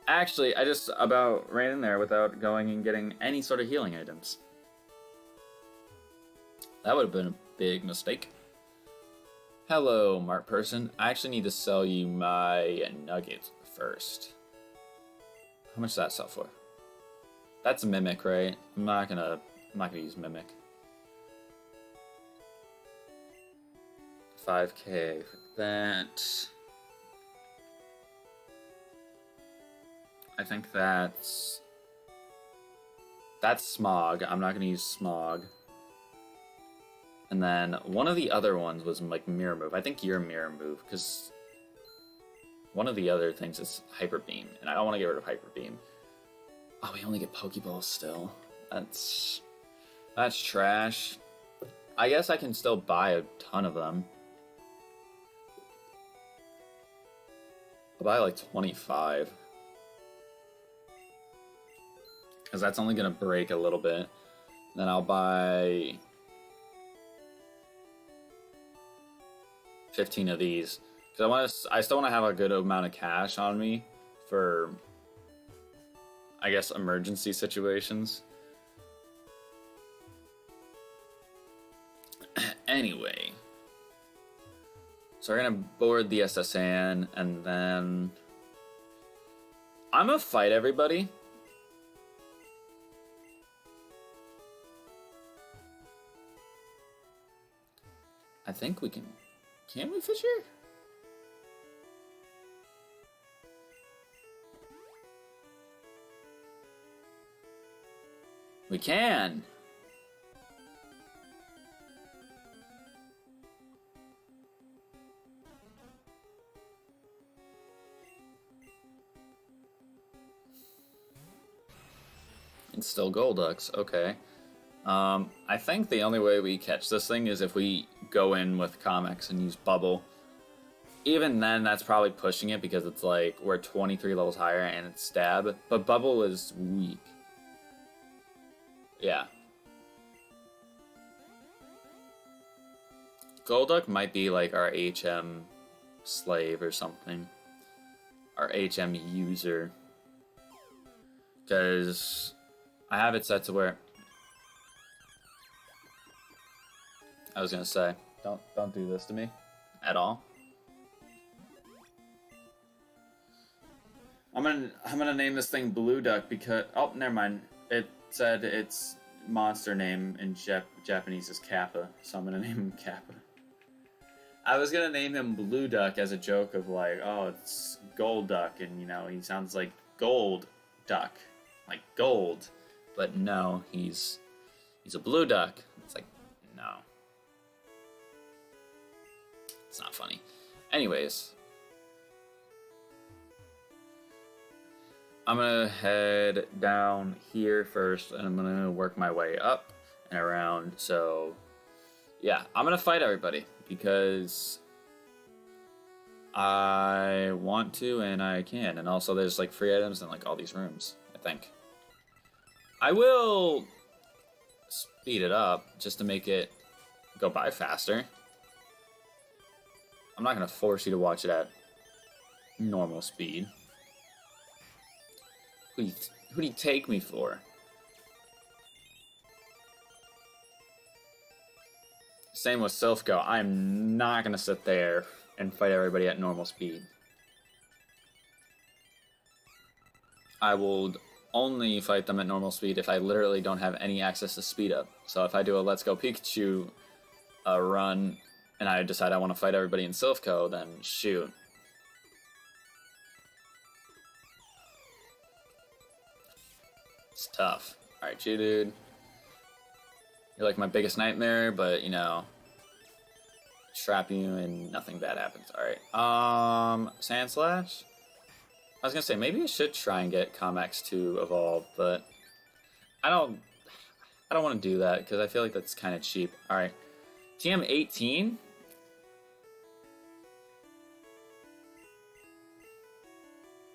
Speaker 1: Actually, I just about ran in there without going and getting any sort of healing items. That would have been a big mistake. Hello, Mart person. I actually need to sell you my nugget first. How much does that sell for? That's a Mimic, right? I'm not gonna use Mimic. 5k for that. I think that's Smog. I'm not gonna use Smog. And then one of the other ones was like Mirror Move. I think your Mirror Move, because one of the other things is Hyper Beam, and I don't want to get rid of Hyper Beam. Oh, we only get Pokeballs still. That's trash. I guess I can still buy a ton of them. I'll buy like 25. Because that's only going to break a little bit. Then I'll buy 15 of these. Because I still want to have a good amount of cash on me for, I guess, emergency situations. Anyway. So we're going to board the SSN, and then I'm going to fight everybody. I think we can we fish here? We can! It's still Golducks, okay. I think the only way we catch this thing is if we go in with Comics and use Bubble. Even then, that's probably pushing it because it's like we're 23 levels higher and it's Stab. But Bubble is weak. Yeah. Golduck might be like our HM slave or something. Our HM user. Because I have it set to where... I was gonna say, don't do this to me at all. I'm gonna name this thing Blue Duck because never mind. It said its monster name in Japanese is Kappa, so I'm gonna name him Kappa. I was gonna name him Blue Duck as a joke of like, oh, it's Gold Duck, and you know he sounds like Gold Duck, like gold, but no, he's a Blue Duck. It's like, no. It's not funny. Anyways. I'm gonna head down here first, and I'm gonna work my way up and around. So, yeah, I'm gonna fight everybody because I want to and I can. And also there's like free items in like all these rooms, I think. I will speed it up just to make it go by faster. I'm not gonna force you to watch it at normal speed. Who do you take me for? Same with Silphco. I'm not gonna sit there and fight everybody at normal speed. I will only fight them at normal speed if I literally don't have any access to speed up. So if I do a Let's Go Pikachu run and I decide I want to fight everybody in Silphco, then shoot. It's tough. Alright, Geodude. You're like my biggest nightmare, but you know, trap you and nothing bad happens. Alright. Sandslash? I was gonna say, maybe I should try and get Comex to evolve, but I don't want to do that because I feel like that's kind of cheap. All right, TM18.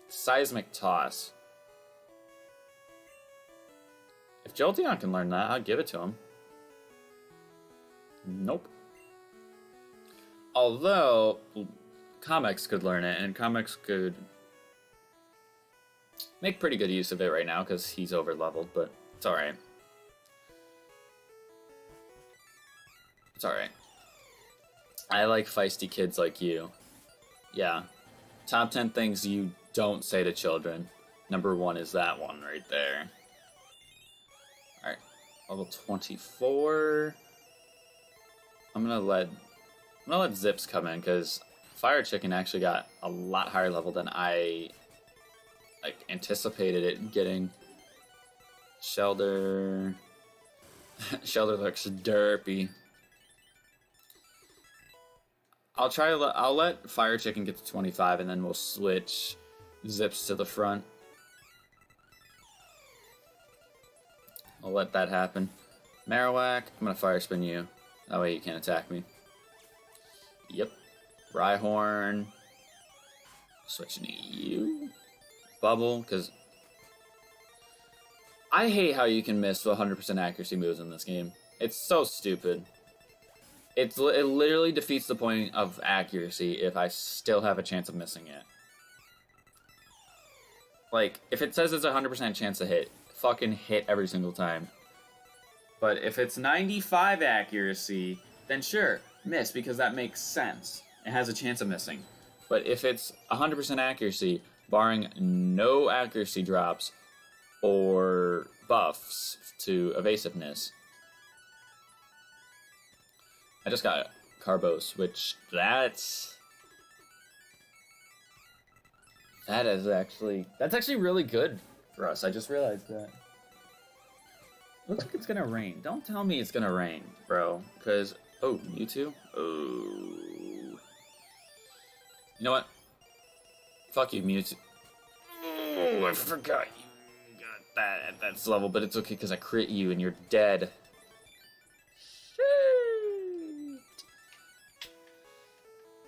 Speaker 1: Seismic Toss. If Jolteon can learn that, I'll give it to him. Nope. Although Comex could learn it, and Comex could make pretty good use of it right now because he's over leveled, but it's alright. It's alright. I like feisty kids like you. Yeah. Top 10 things you don't say to children. Number 1 is that one right there. Alright. Level 24. I'm gonna let Zips come in because Fire Chicken actually got a lot higher level than I anticipated it getting. Shelter looks derpy. I'll let Fire Chicken get to 25 and then we'll switch Zips to the front. I'll let that happen. Marowak, I'm gonna Fire Spin you. That way you can't attack me. Yep. Rhyhorn. Switching to you. Bubble, because I hate how you can miss 100% accuracy moves in this game. It's so stupid. It literally defeats the point of accuracy if I still have a chance of missing it. Like, if it says it's a 100% chance to hit, fucking hit every single time. But if it's 95 accuracy, then sure, miss, because that makes sense. It has a chance of missing. But if it's 100% accuracy, barring no accuracy drops or buffs to evasiveness. I just got Carbos, which that's actually really good for us. I just realized that. Looks like it's gonna rain. Don't tell me it's gonna rain, bro. Cause Mewtwo? Oh. You know what? Fuck you, Mewtwo. Oh, I forgot you got that at that level, but it's okay because I crit you and you're dead. Shit.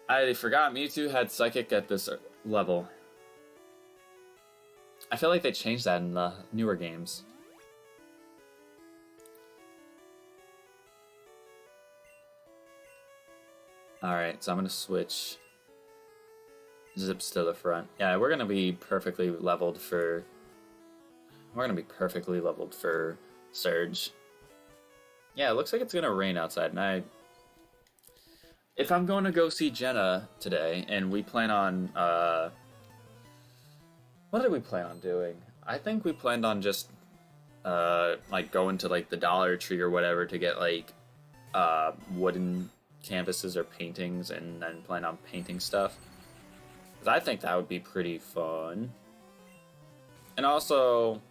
Speaker 1: I forgot Mewtwo had Psychic at this level. I feel like they changed that in the newer games. Alright, so I'm going to switch Zips to the front. Yeah, we're going to be perfectly leveled for... Surge. Yeah, it looks like it's going to rain outside, and if I'm going to go see Jenna today, and we plan on... what did we plan on doing? I think we planned on just, going to, the Dollar Tree or whatever to get, wooden canvases or paintings and then plan on painting stuff. Because I think that would be pretty fun. And also,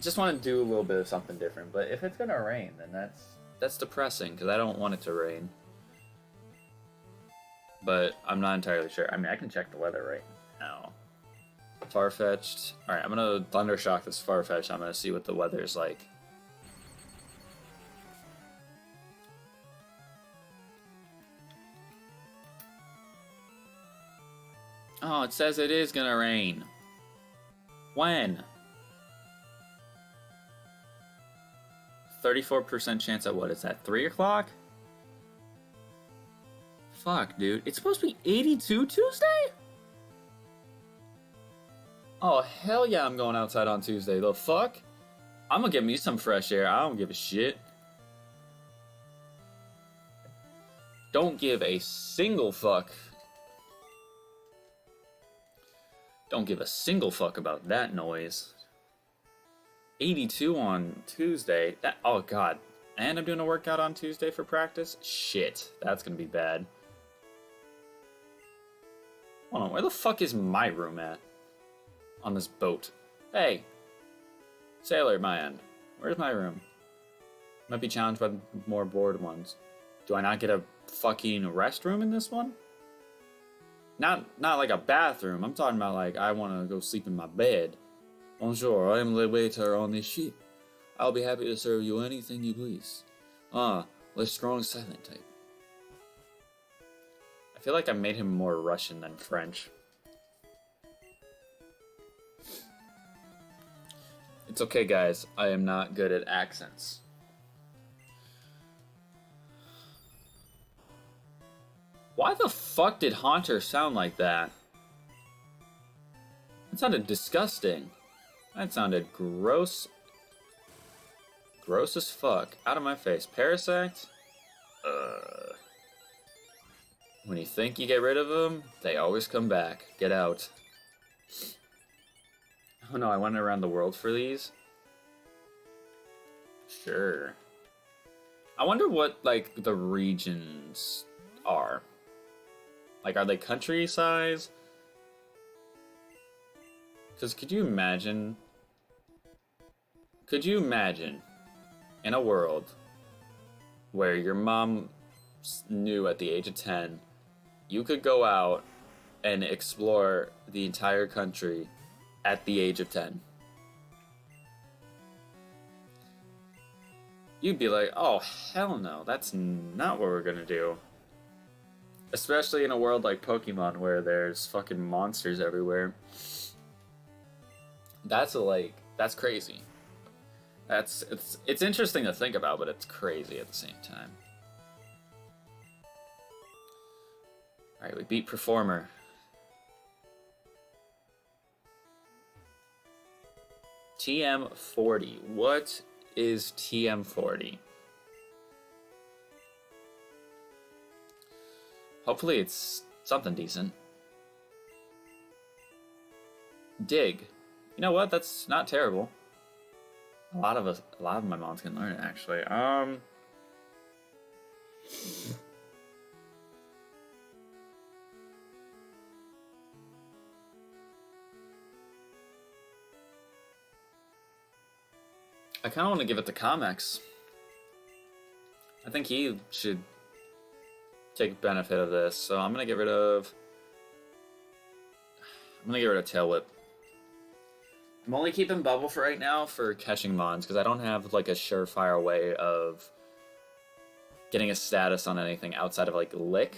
Speaker 1: just want to do a little bit of something different. But if it's gonna rain, then that's depressing because I don't want it to rain. But I'm not entirely sure. I mean, I can check the weather right now. Farfetch'd. All right, I'm gonna Thundershock this Farfetch'd. I'm gonna see what the weather's like. Oh, it says it is gonna rain. When? 34% chance at what is that? 3 o'clock? fuck, dude? It's supposed to be 82 Tuesday? Oh, hell yeah, I'm going outside on Tuesday. The fuck? I'm gonna get me some fresh air. I don't give a shit. Don't give a single fuck. Don't give a single fuck about that noise. 82 on Tuesday. That, oh god. And I'm doing a workout on Tuesday for practice? Shit. That's gonna be bad. Hold on, where the fuck is my room at? On this boat. Hey! Sailor man. Where's my room? Might be challenged by more bored ones. Do I not get a fucking restroom in this one? Not like a bathroom. I'm talking about like I want to go sleep in my bed. Bonjour, I am the waiter on this ship. I'll be happy to serve you anything you please. The strong silent type. I feel like I made him more Russian than French. It's okay, guys. I am not good at accents. Why the fuck did Haunter sound like that? That sounded disgusting. That sounded gross. Gross as fuck. Out of my face. Parasect? When you think you get rid of them, they always come back. Get out. Oh no, I went around the world for these? Sure. I wonder what, like, the regions are. Like, are they country size? Because could you imagine in a world where your mom knew at the age of 10 you could go out and explore the entire country at the age of 10? You'd be like, oh, hell no, that's not what we're gonna do. Especially in a world like Pokemon where there's fucking monsters everywhere. That's crazy. It's interesting to think about, but it's crazy at the same time. Alright, we beat Performer. TM40. What is TM40? Hopefully it's something decent. Dig. You know what? That's not terrible. A lot of my mods can learn it, actually. I kind of want to give it to Comex. I think he should take benefit of this, so I'm gonna get rid of Tail Whip. I'm only keeping Bubble for right now for catching mons, because I don't have like a surefire way of getting a status on anything outside of like Lick.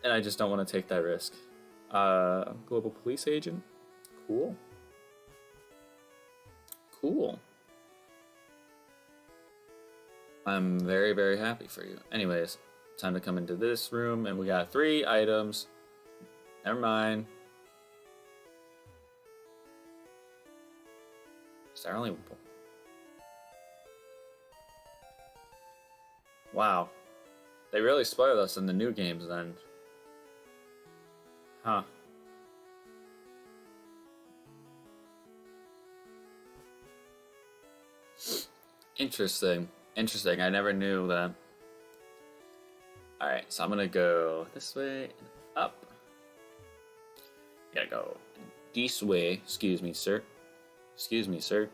Speaker 1: And I just don't want to take that risk. Global Police Agent. Cool. Cool. I'm very, very happy for you. Anyways, time to come into this room, and we got 3 items. Never mind. Is there only... Wow. They really spoiled us in the new games then. Huh. Interesting. Interesting. I never knew that. Alright, so I'm gonna go this way and up. Gotta go this way. Excuse me, sir. Excuse me, sir.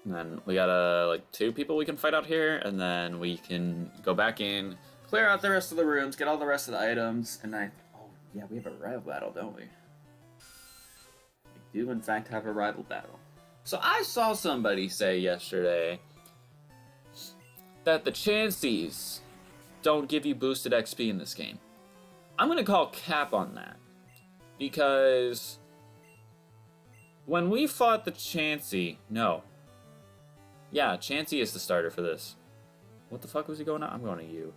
Speaker 1: And then we got like 2 people we can fight out here, and then we can go back in, clear out the rest of the rooms, get all the rest of the items, and oh yeah, we have a rival battle, don't we? We do in fact have a rival battle. So I saw somebody say yesterday that the chances don't give you boosted XP in this game. I'm gonna call cap on that, because when we fought the Chansey, no. Yeah, Chansey is the starter for this. What the fuck was he going on? I'm going to you.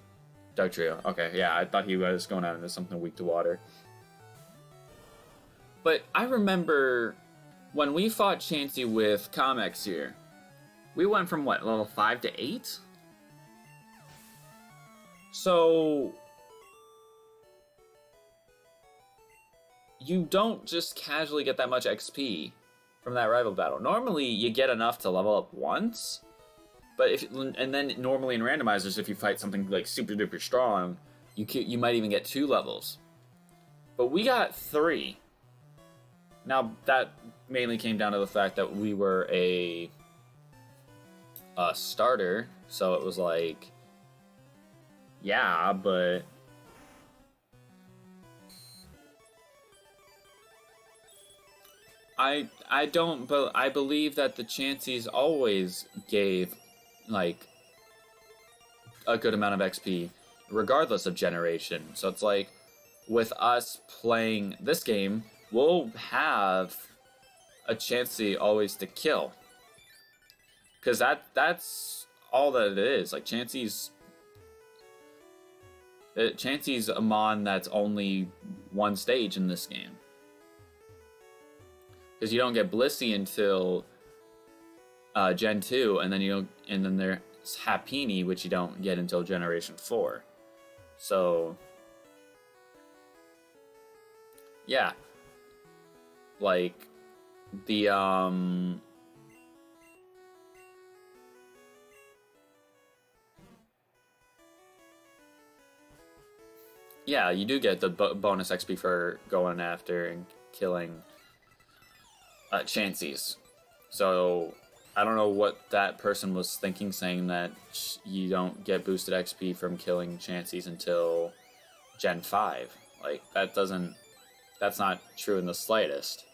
Speaker 1: Dark Trio. Okay, yeah, I thought he was going out into something weak to water. But I remember when we fought Chansey with Comex here, we went from what, level 5 to 8? So you don't just casually get that much XP from that rival battle. Normally, you get enough to level up once, but and then normally in randomizers, if you fight something like super duper strong, you might even get 2 levels. But we got 3. Now that mainly came down to the fact that we were a starter, so it was like, yeah, but I believe that the Chanseys always gave like a good amount of XP regardless of generation. So it's like with us playing this game, we'll have a Chansey always to kill. Cause that's all that it is. Like Chansey's a mon that's only one stage in this game. Because you don't get Blissey until Gen 2, and then there's Happini, which you don't get until Generation 4. So yeah. Like the yeah, you do get the bonus XP for going after and killing Chanseys. So I don't know what that person was thinking, saying that you don't get boosted XP from killing Chanseys until Gen 5. Like, that's not true in the slightest.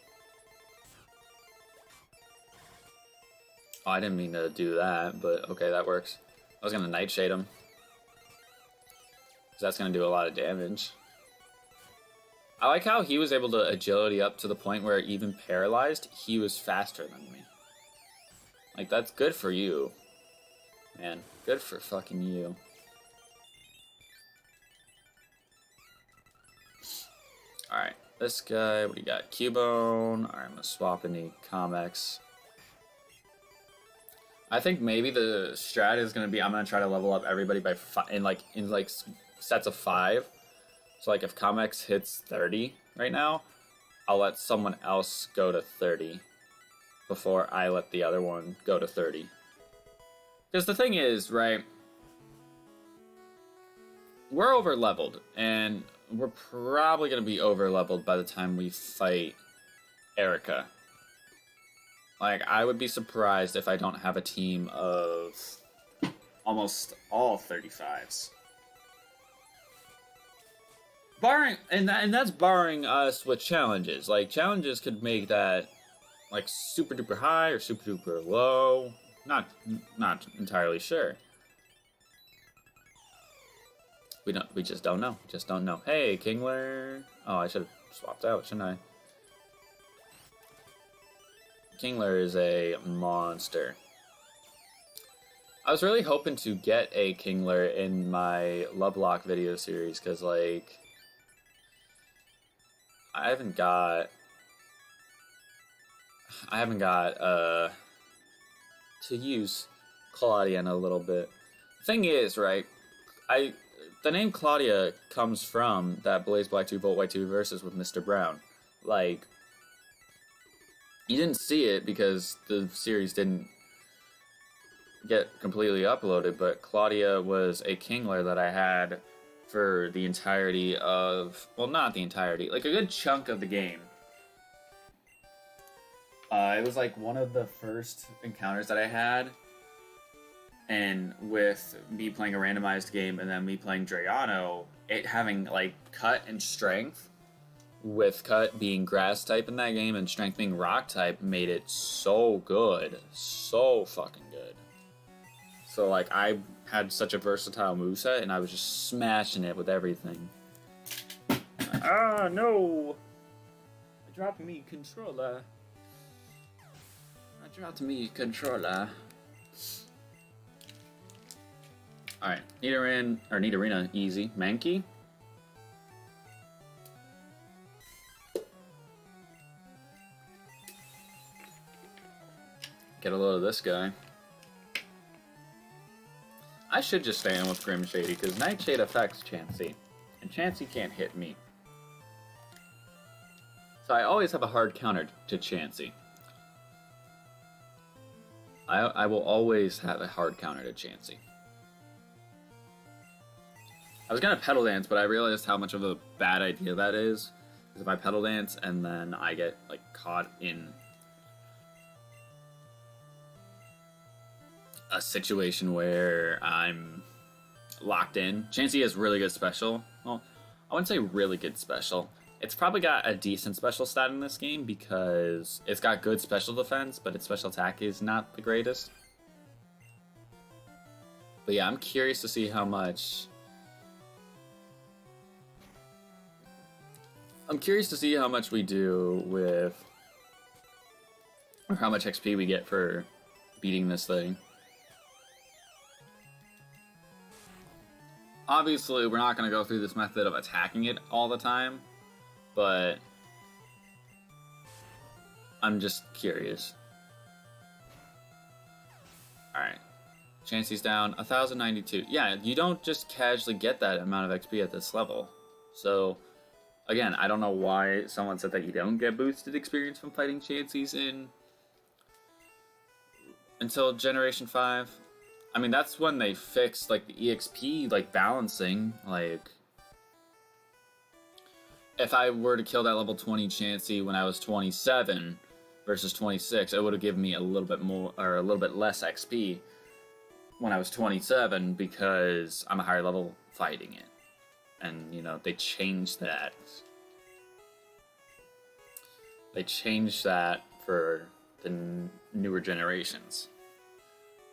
Speaker 1: Oh, I didn't mean to do that, but okay, that works. I was gonna Nightshade him. Because that's gonna do a lot of damage. I like how he was able to agility up to the point where even paralyzed, he was faster than me. Like, that's good for you. Man, good for fucking you. Alright, this guy, what do you got? Cubone. Alright, I'm gonna swap into Comex. I think maybe the strat is gonna be, I'm gonna try to level up everybody by in sets of 5. So like if Comex hits 30 right now, I'll let someone else go to 30 before I let the other one go to 30. Because the thing is, right, we're over leveled, and we're probably going to be over leveled by the time we fight Erica. Like, I would be surprised if I don't have a team of almost all 35s. Barring, and that's barring us with challenges. Like, challenges could make that, like, super duper high or super duper low. Not entirely sure. We just don't know. Just don't know. Hey, Kingler. Oh, I should have swapped out, shouldn't I? Kingler is a monster. I was really hoping to get a Kingler in my Nuzlocke video series, because, like, I haven't got to use Claudia in a little bit. Thing is, right, the name Claudia comes from that Blaze Black 2 Volt White 2 versus with Mr. Brown. Like, you didn't see it because the series didn't get completely uploaded, but Claudia was a Kingler that I had for the entirety of, well, not the entirety, like a good chunk of the game. It was like one of the first encounters that I had, and with me playing a randomized game and then me playing Drayano, it having like cut and strength, with cut being grass type in that game and strength being rock type, made it so good, so fucking good. So like I had such a versatile moveset, and I was just smashing it with everything. Ah, no! I dropped me controller. Alright, Nidorina, easy. Mankey. Get a load of this guy. I should just stay in with Grim Shady, because Nightshade affects Chansey, and Chansey can't hit me. So I always have a hard counter to Chansey. I will always have a hard counter to Chansey. I was gonna Pedal Dance, but I realized how much of a bad idea that is. Because if I Pedal Dance and then I get like caught in a situation where I'm locked in. Chansey has really good special. Well, I wouldn't say really good special. It's probably got a decent special stat in this game because it's got good special defense, but its special attack is not the greatest. But yeah, I'm curious to see how much... we do with... or how much XP we get for beating this thing. Obviously, we're not going to go through this method of attacking it all the time, but I'm just curious. Alright. Chansey's down. 1092. Yeah, you don't just casually get that amount of XP at this level. So, again, I don't know why someone said that you don't get boosted experience from fighting Chanseys until Generation 5. I mean, that's when they fixed, like, the EXP, like, balancing. Like, if I were to kill that level 20 Chansey when I was 27 versus 26, it would have given me a little bit more, or a little bit less XP when I was 27 because I'm a higher level fighting it. And, you know, they changed that. They changed that for the newer generations.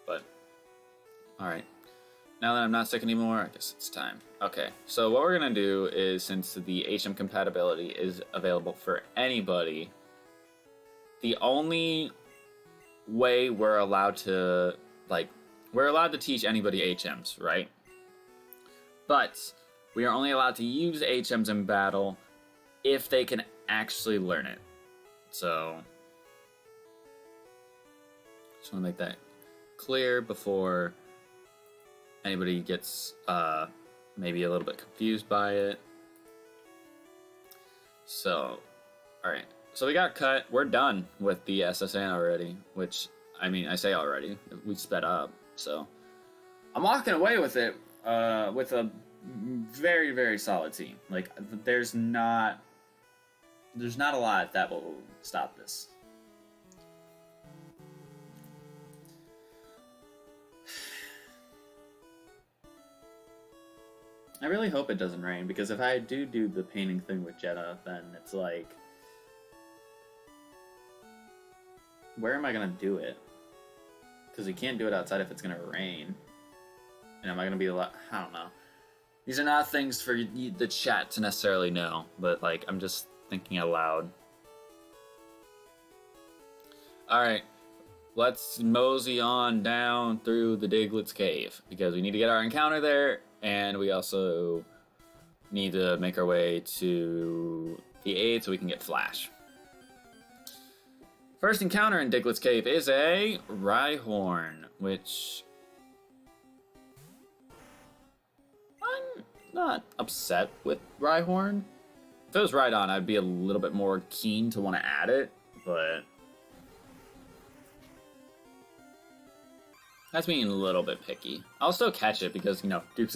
Speaker 1: But, alright. Now that I'm not sick anymore, I guess it's time. Okay, so what we're going to do is, since the HM compatibility is available for anybody, the only way we're allowed to, like, we're allowed to teach anybody HMs, right? But we are only allowed to use HMs in battle if they can actually learn it. So, just want to make that clear before anybody gets maybe a little bit confused by it. So, alright. So we got cut. We're done with the SSN already, which, I mean, I say already. We sped up, so. I'm walking away with it with a very, very solid team. Like, there's not a lot that will stop this. I really hope it doesn't rain, because if I do the painting thing with Jetta, then it's like, where am I gonna do it? Because we can't do it outside if it's gonna rain. And am I gonna be I don't know. These are not things for the chat to necessarily know, but like, I'm just thinking out loud. Alright, let's mosey on down through the Diglett's Cave, because we need to get our encounter there, and we also need to make our way to the aid so we can get Flash. First encounter in Diglett's Cave is a Rhyhorn, which I'm not upset with Rhyhorn. If it was Rhydon, I'd be a little bit more keen to want to add it, but that's being a little bit picky. I'll still catch it because, you know, dupes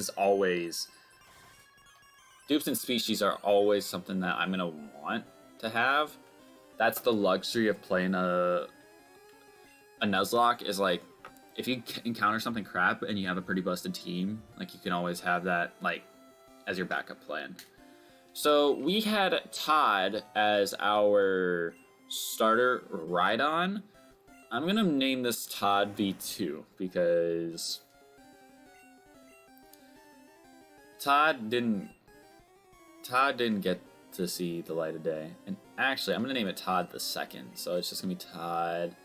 Speaker 1: and species are always something that I'm gonna want to have. That's the luxury of playing a Nuzlocke, is like, if you encounter something crap and you have a pretty busted team, like, you can always have that, like, as your backup plan. So we had Todd as our starter Rhydon. I'm gonna name this Todd V2 because Todd didn't get to see the light of day. And actually, I'm gonna name it Todd the Second. So it's just gonna be Todd.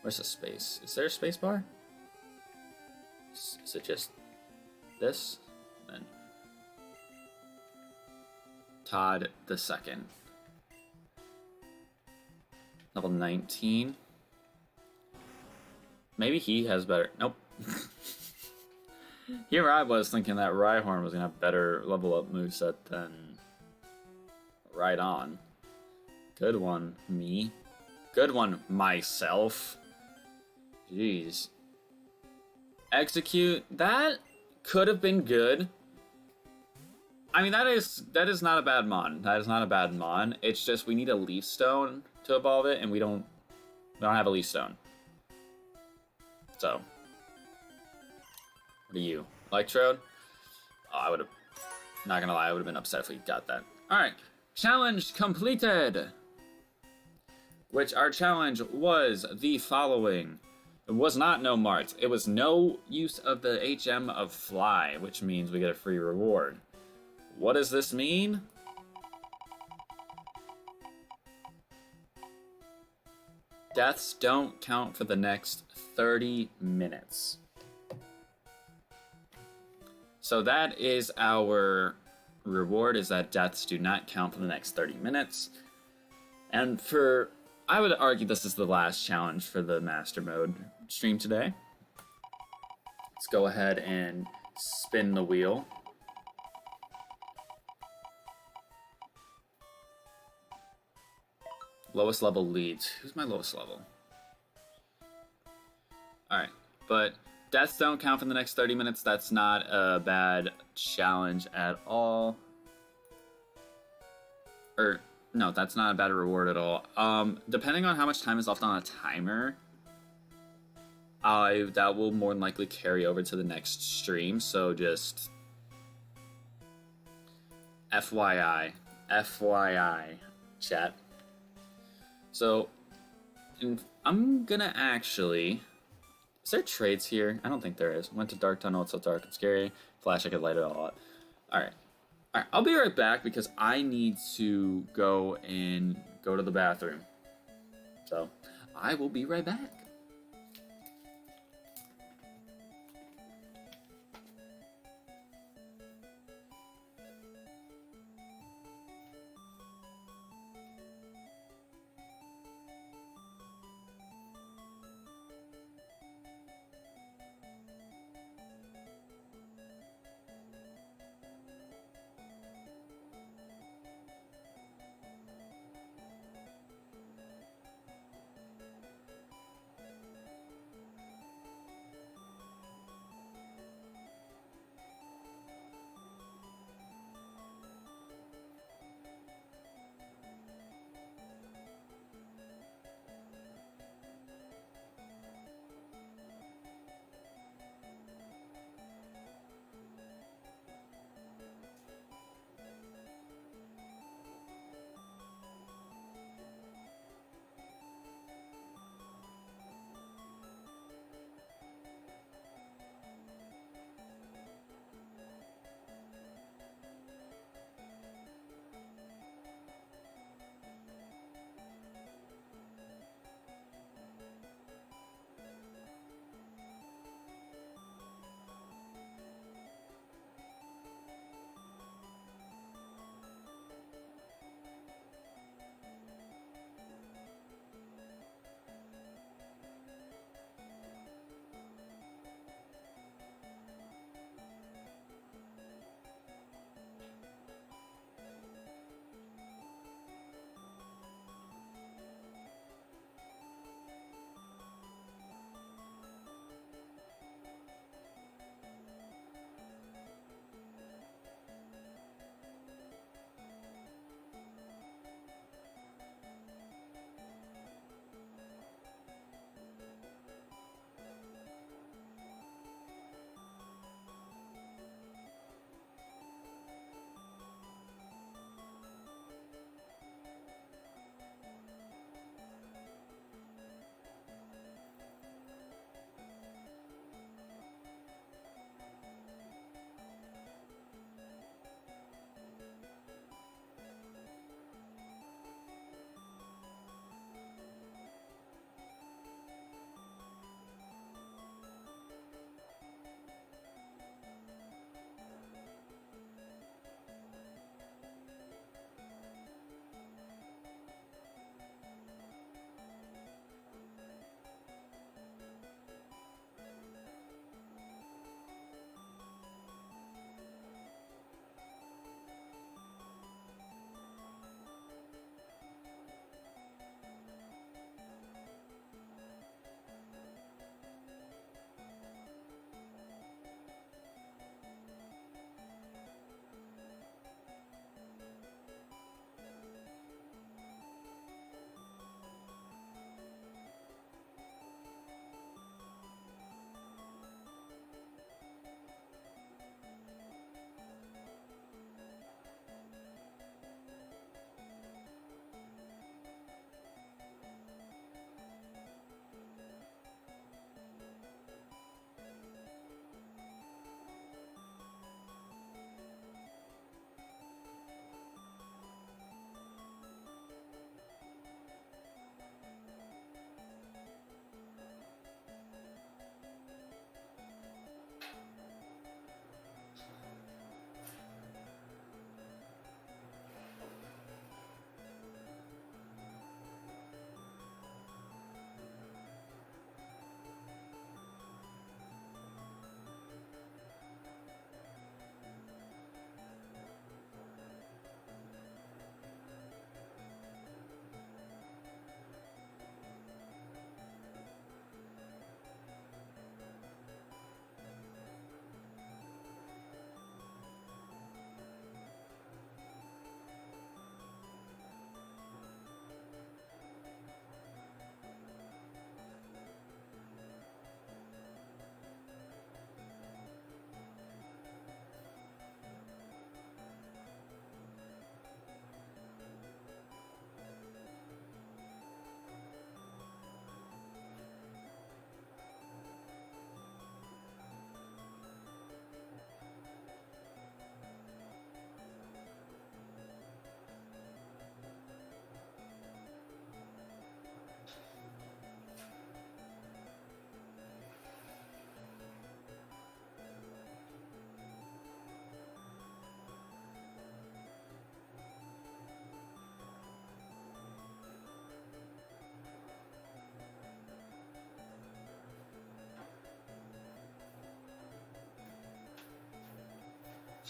Speaker 1: Where's the space? Is there a space bar? Is it just this, then Todd the second. Level 19. Maybe he has better. Nope. Here I was thinking that Rhyhorn was gonna have better level up moveset than Right On. Good one, me. Good one, myself. Jeez. Execute. That could have been good. I mean, that is not a bad mon. That is not a bad mon. It's just we need a Leaf Stone to evolve it, and we don't have a Leaf Stone. So, what are you, Electrode? Oh, I would have. Not gonna lie, I would have been upset if we got that. All right, challenge completed. Which our challenge was the following. It was not no marts. It was no use of the HM of Fly, which means we get a free reward. What does this mean? Deaths don't count for the next 30 minutes. So that is our reward, is that deaths do not count for the next 30 minutes. And I would argue this is the last challenge for the Master Mode stream today. Let's go ahead and spin the wheel. Lowest level leads. Who's my lowest level? Alright, but deaths don't count for the next 30 minutes. That's not a bad challenge at all. No, that's not a bad reward at all. Depending on how much time is left on a timer, that will more than likely carry over to the next stream. So just FYI, chat. So I'm gonna actually. Is there trades here? I don't think there is. Went to Dark Tunnel. It's so dark and scary. Flash, I could light it all up. All right. All right, I'll be right back because I need to go to the bathroom. So, I will be right back.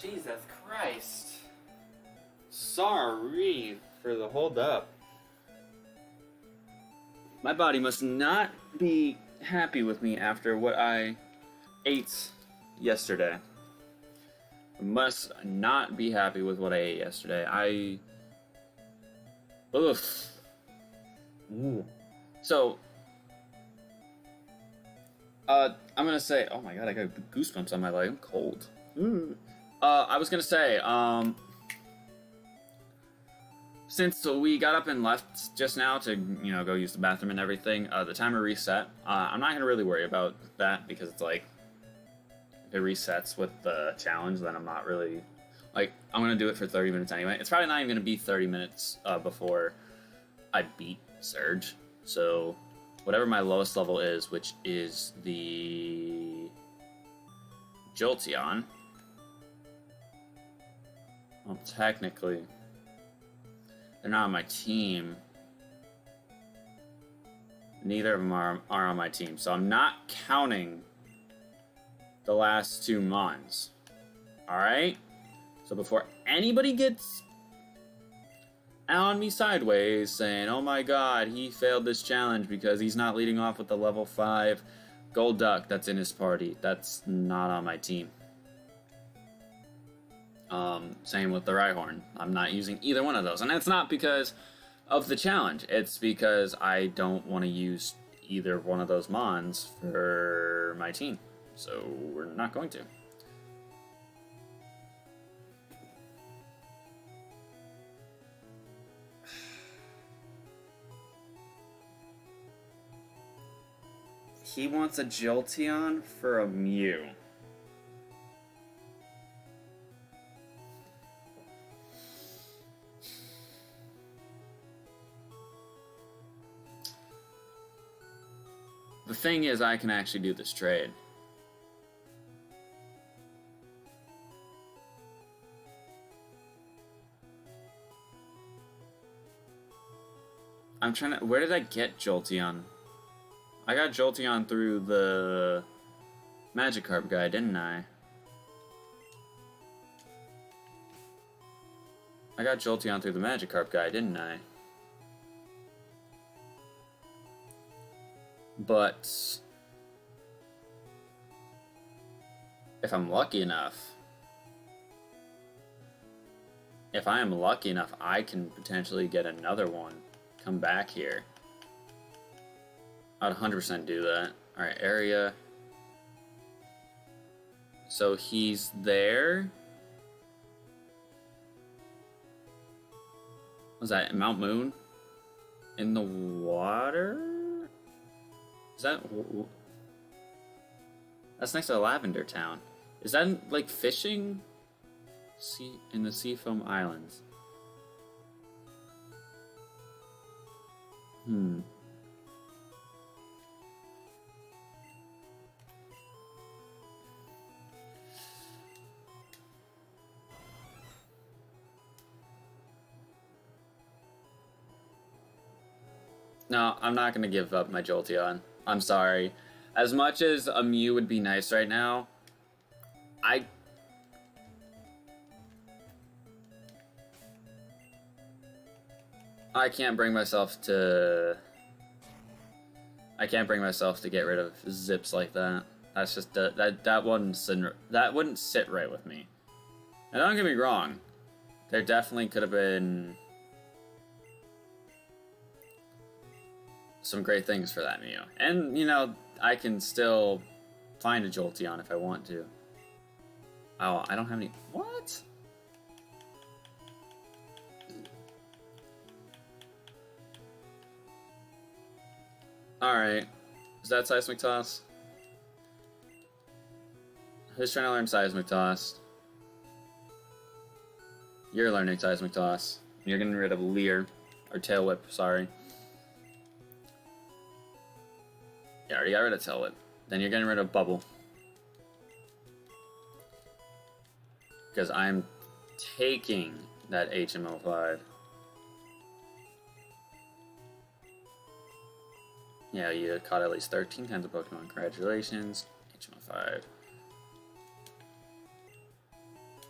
Speaker 1: Jesus Christ. Sorry for the hold up. My body must not be happy with me after what I ate yesterday. I must not be happy with what I ate yesterday. Oof. Ooh. So, I'm gonna say, oh my god, I got goosebumps on my leg. I'm cold. I was gonna say, since we got up and left just now to, go use the bathroom and everything, the timer reset. I'm not gonna really worry about that because it's like, if it resets with the challenge, then I'm not really, I'm gonna do it for 30 minutes anyway. It's probably not even gonna be 30 minutes before I beat Surge. So, whatever my lowest level is, which is the Jolteon. Well, technically, they're not on my team. Neither of them are on my team, so I'm not counting the last 2 Mons. Alright? So before anybody gets on me sideways saying, oh my god, he failed this challenge because he's not leading off with the level 5 Gold Duck that's in his party. That's not on my team. Same with the Rhyhorn. I'm not using either one of those. And it's not because of the challenge. It's because I don't want to use either one of those Mons for my team. So we're not going to. He wants a Jolteon for a Mew. The thing is, I can actually do this trade. I'm trying to... Where did I get Jolteon? I got Jolteon through the Magikarp guy, didn't I? I got Jolteon through the Magikarp guy, didn't I? But if I'm lucky enough, I am lucky enough, I can potentially get another one. Come back here. I'd 100% do that. Alright, area. So he's there. Was that Mount Moon? In the water? Is that... That's next to Lavender Town. Is that, like, fishing? In the Seafoam Islands. No, I'm not going to give up my Jolteon. I'm sorry. As much as a Mew would be nice right now, I can't bring myself to... I can't bring myself to get rid of Zips like that. That's just... That wouldn't sit right with me. And don't get me wrong. There definitely could have been some great things for that Mew. And, you know, I can still find a Jolteon if I want to. Oh, I don't have any... What? Alright. Is that Seismic Toss? Who's trying to learn Seismic Toss? You're learning Seismic Toss. You're getting rid of Leer. Or Tail Whip, sorry. Yeah, I already got rid of Tail Whip. Then you're getting rid of Bubble. Because I'm taking that HM05. Yeah, you caught at least 13 kinds of Pokemon. Congratulations. HM05.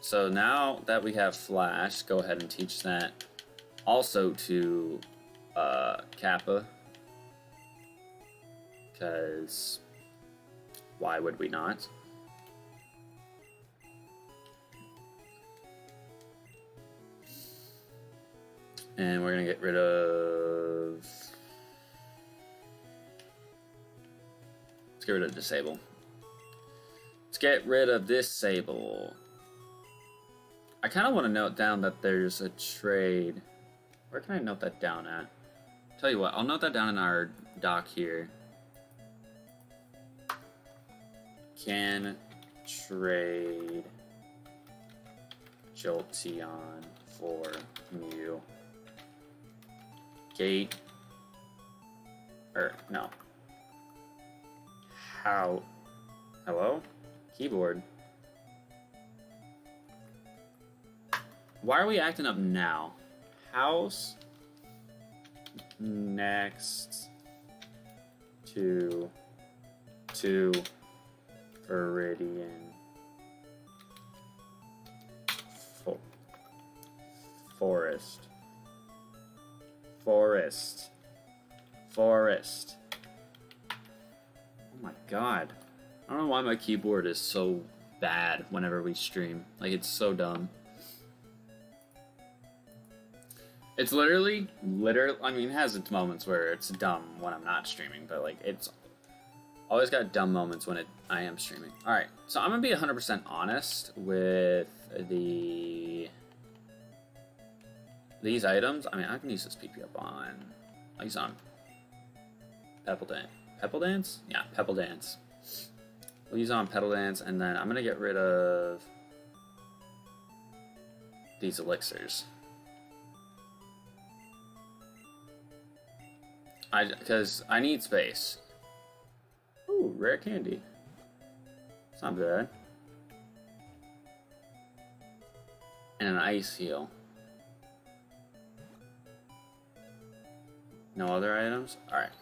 Speaker 1: So now that we have Flash, go ahead and teach that also to Kappa. Because why would we not? And we're gonna get rid of... Let's get rid of disable. Let's get rid of disable. I kind of want to note down that there's a trade. Where can I note that down at? Tell you what, I'll note that down in our doc here. Can trade Jolteon for Mew. Gate. No. How? Hello? Keyboard. Why are we acting up now? House next to Viridian Forest. Oh my god. I don't know why my keyboard is so bad whenever we stream. Like, it's so dumb. It's literally, I mean, it has its moments where it's dumb when I'm not streaming, but, like, it's always got dumb moments when I am streaming. Alright, so I'm gonna be 100% honest with these items. I mean, I can use this PP up on, I'll use on Pebble Dance. Pebble Dance? Yeah, Pebble Dance. We'll use on Pebble Dance, and then I'm gonna get rid of these elixirs. Because I need space. Ooh, rare candy. It's not bad. And an ice heal. No other items? Alright.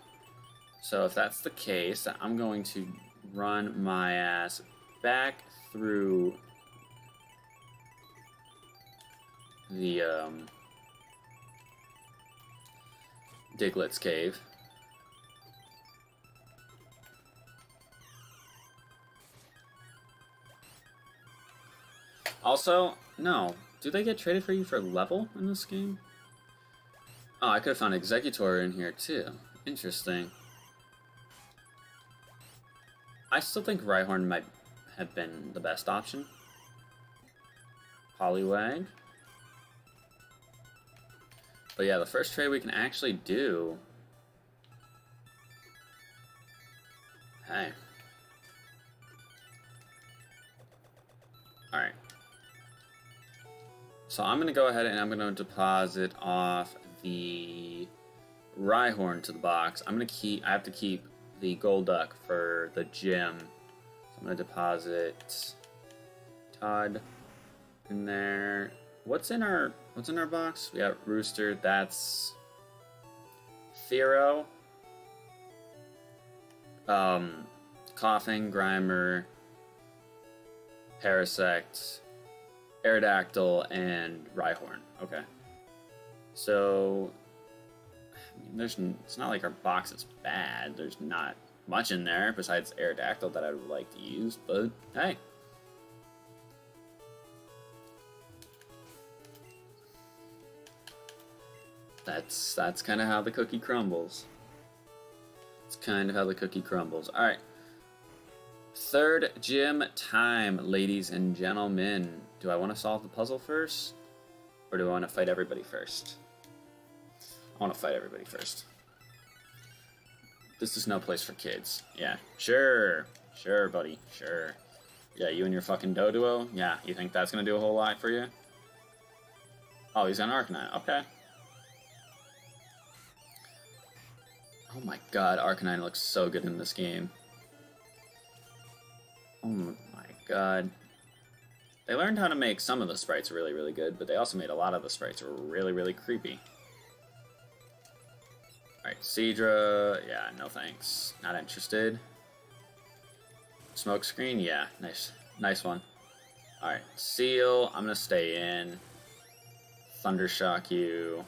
Speaker 1: So if that's the case, I'm going to run my ass back through the Diglett's cave. Also, no. Do they get traded for you for level in this game? Oh, I could have found Executor in here too. Interesting. I still think Rhyhorn might have been the best option. Poliwag. But yeah, the first trade we can actually do... Hey. Alright. So I'm going to go ahead and I'm going to deposit off the Rhyhorn to the box. I have to keep the Golduck for the gym. So I'm going to deposit Todd in there. What's in our box? We got Rooster, that's Fearow, Coughing, Grimer, Parasect, Aerodactyl, and Rhyhorn. Okay. So, I mean, it's not like our box is bad. There's not much in there besides Aerodactyl that I would like to use, but hey. That's kind of how the cookie crumbles. It's kind of how the cookie crumbles. All right. Third gym time, ladies and gentlemen. Do I want to solve the puzzle first? Or do I want to fight everybody first? I want to fight everybody first. This is no place for kids. Yeah, sure. Sure, buddy. Sure. Yeah, you and your fucking Doduo? Yeah, you think that's going to do a whole lot for you? Oh, he's got an Arcanine. Okay. Oh my god, Arcanine looks so good in this game. Oh my god. They learned how to make some of the sprites really, really good, but they also made a lot of the sprites really, really creepy. Alright, Seadra, yeah, no thanks. Not interested. Smokescreen, yeah, nice one.
Speaker 2: Alright, Seal, I'm gonna stay in. Thundershock you.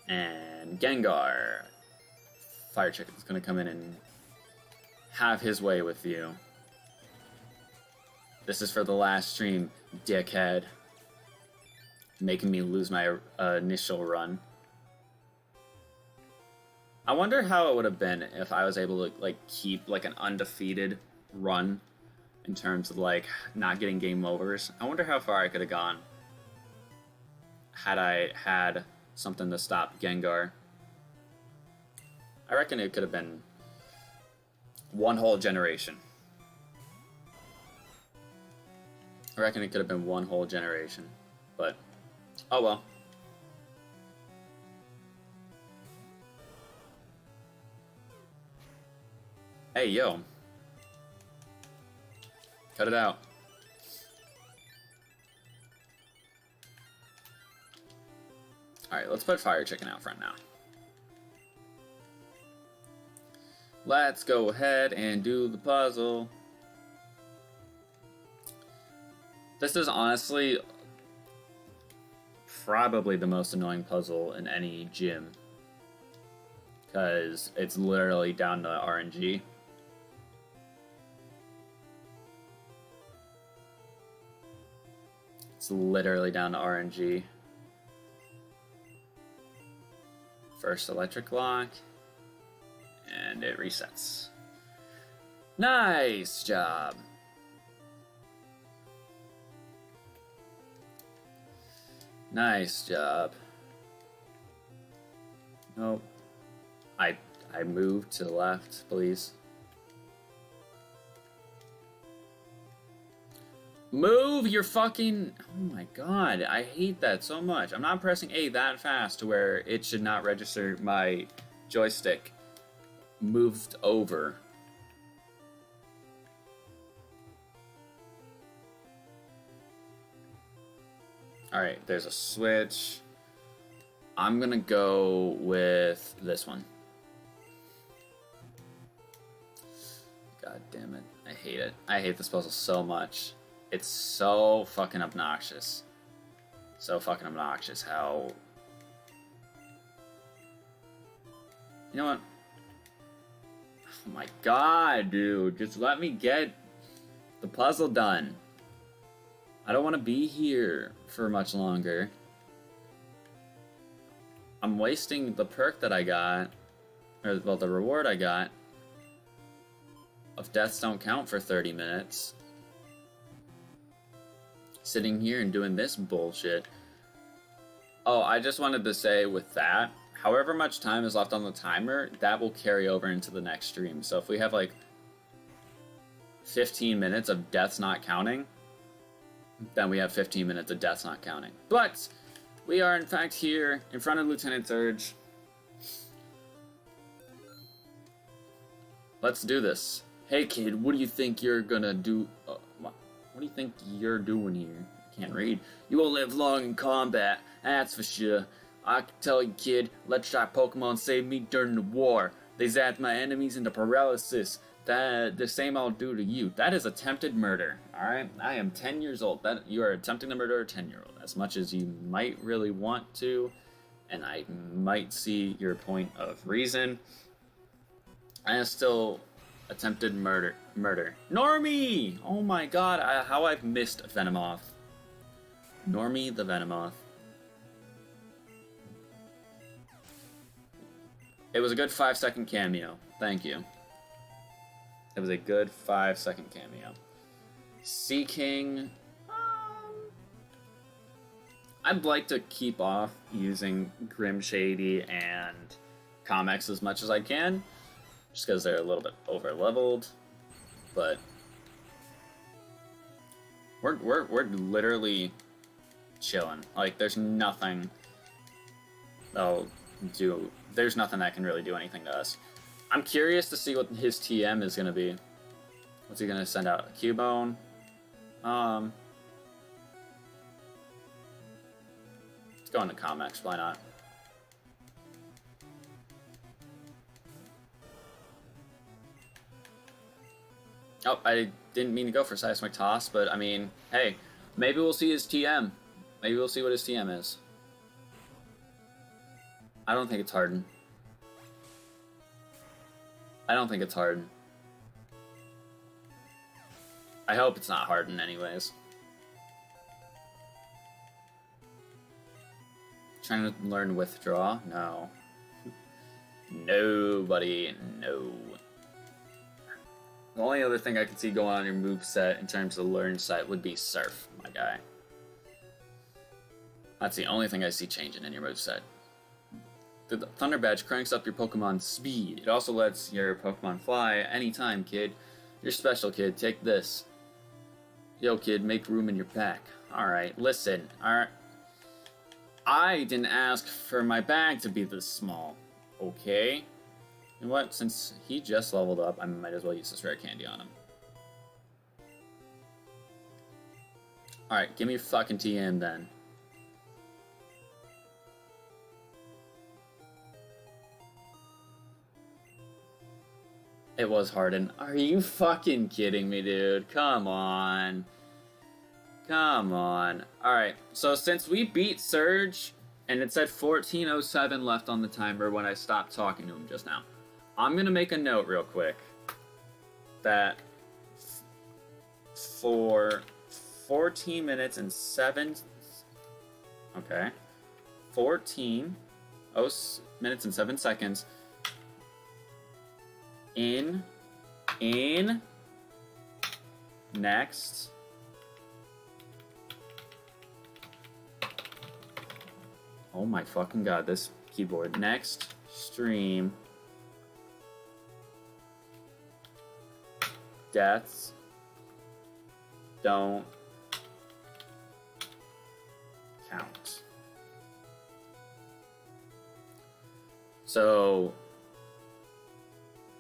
Speaker 2: And Gengar. Fire Chicken's gonna come in and have his way with you. This is for the last stream, dickhead. Making me lose my initial run. I wonder how it would have been if I was able to like keep like an undefeated run in terms of like not getting game overs. I wonder how far I could have gone had I had something to stop Gengar. I reckon it could have been one whole generation. I reckon it could have been one whole generation, but oh well. Hey, yo. Cut it out. Alright, let's put Fire Chicken out front now. Let's go ahead and do the puzzle. This is honestly probably the most annoying puzzle in any gym, because it's literally down to RNG. It's literally down to RNG. First electric lock, and it resets. Nice job. Nice job. Nope. I moved to the left, please. Move your fucking... Oh my god, I hate that so much. I'm not pressing A that fast to where it should not register my joystick moved over. Alright, there's a switch. I'm gonna go with this one. God damn it. I hate it. I hate this puzzle so much. It's so fucking obnoxious. So fucking obnoxious how... You know what? Oh my god, dude. Just let me get the puzzle done. I don't want to be here for much longer. I'm wasting the perk that I got, or well, the reward I got of deaths don't count for 30 minutes. Sitting here and doing this bullshit. Oh, I just wanted to say with that, however much time is left on the timer, that will carry over into the next stream. So if we have like 15 minutes of deaths not counting, then we have 15 minutes of deaths not counting. But we are in fact here in front of Lieutenant Surge. Let's do this. Hey kid, what do you think you're gonna do? What do you think you're doing here? I can't read. You won't live long in combat, that's for sure. I can tell you kid, let's try Pokemon saved me during the war. They zapped my enemies into paralysis. That the same I'll do to you. That is attempted murder. Alright? I am 10 years old. That you are attempting to murder a 10-year-old. As much as you might really want to, and I might see your point of reason. I am still attempted murder. Normie! Oh my god, how I've missed Venomoth. Normie the Venomoth. It was a good 5-second cameo. Thank you. It was a good 5-second cameo. Sea King. I'd like to keep off using Grim Shady and Comex as much as I can, just because they're a little bit over leveled. But we're literally chilling. Like there's nothing that'll do. There's nothing that can really do anything to us. I'm curious to see what his TM is gonna be. What's he gonna send out? A Cubone? Let's go into Comex, why not? Oh, I didn't mean to go for Seismic Toss, but I mean, hey, maybe we'll see his TM. Maybe we'll see what his TM is. I don't think it's Harden. I don't think it's Harden. I hope it's not Harden anyways. Trying to learn Withdraw? No. Nobody, no. The only other thing I could see going on your moveset in terms of the learn set would be Surf, my guy. That's the only thing I see changing in your moveset. The Thunder Badge cranks up your Pokemon's speed. It also lets your Pokemon fly anytime, kid. You're special, kid. Take this. Yo, kid, make room in your pack. Alright, listen. Alright. I didn't ask for my bag to be this small. Okay? You know what? Since he just leveled up, I might as well use this rare candy on him. Alright, give me your fucking TM then. It was Harden. Are you fucking kidding me, dude? Come on. Come on. Alright, so since we beat Surge, and it said 14:07 left on the timer when I stopped talking to him just now, I'm gonna make a note real quick that for 14 minutes and 7... Okay. 14 minutes and 7 seconds... In next oh my fucking god, this keyboard. Next stream deaths don't count. So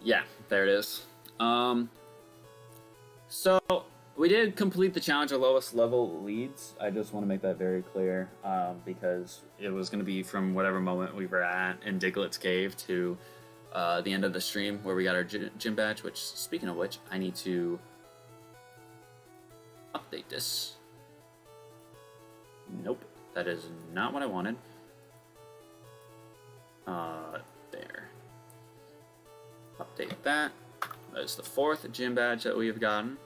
Speaker 2: yeah, there it is. So we did complete the challenge of lowest level leads. I just want to make that very clear, because it was going to be from whatever moment we were at in Diglett's Cave to the end of the stream where we got our gym badge, which, speaking of which, I need to update this. Nope, that is not what I wanted. There. Update that. That is the 4th gym badge that we have gotten.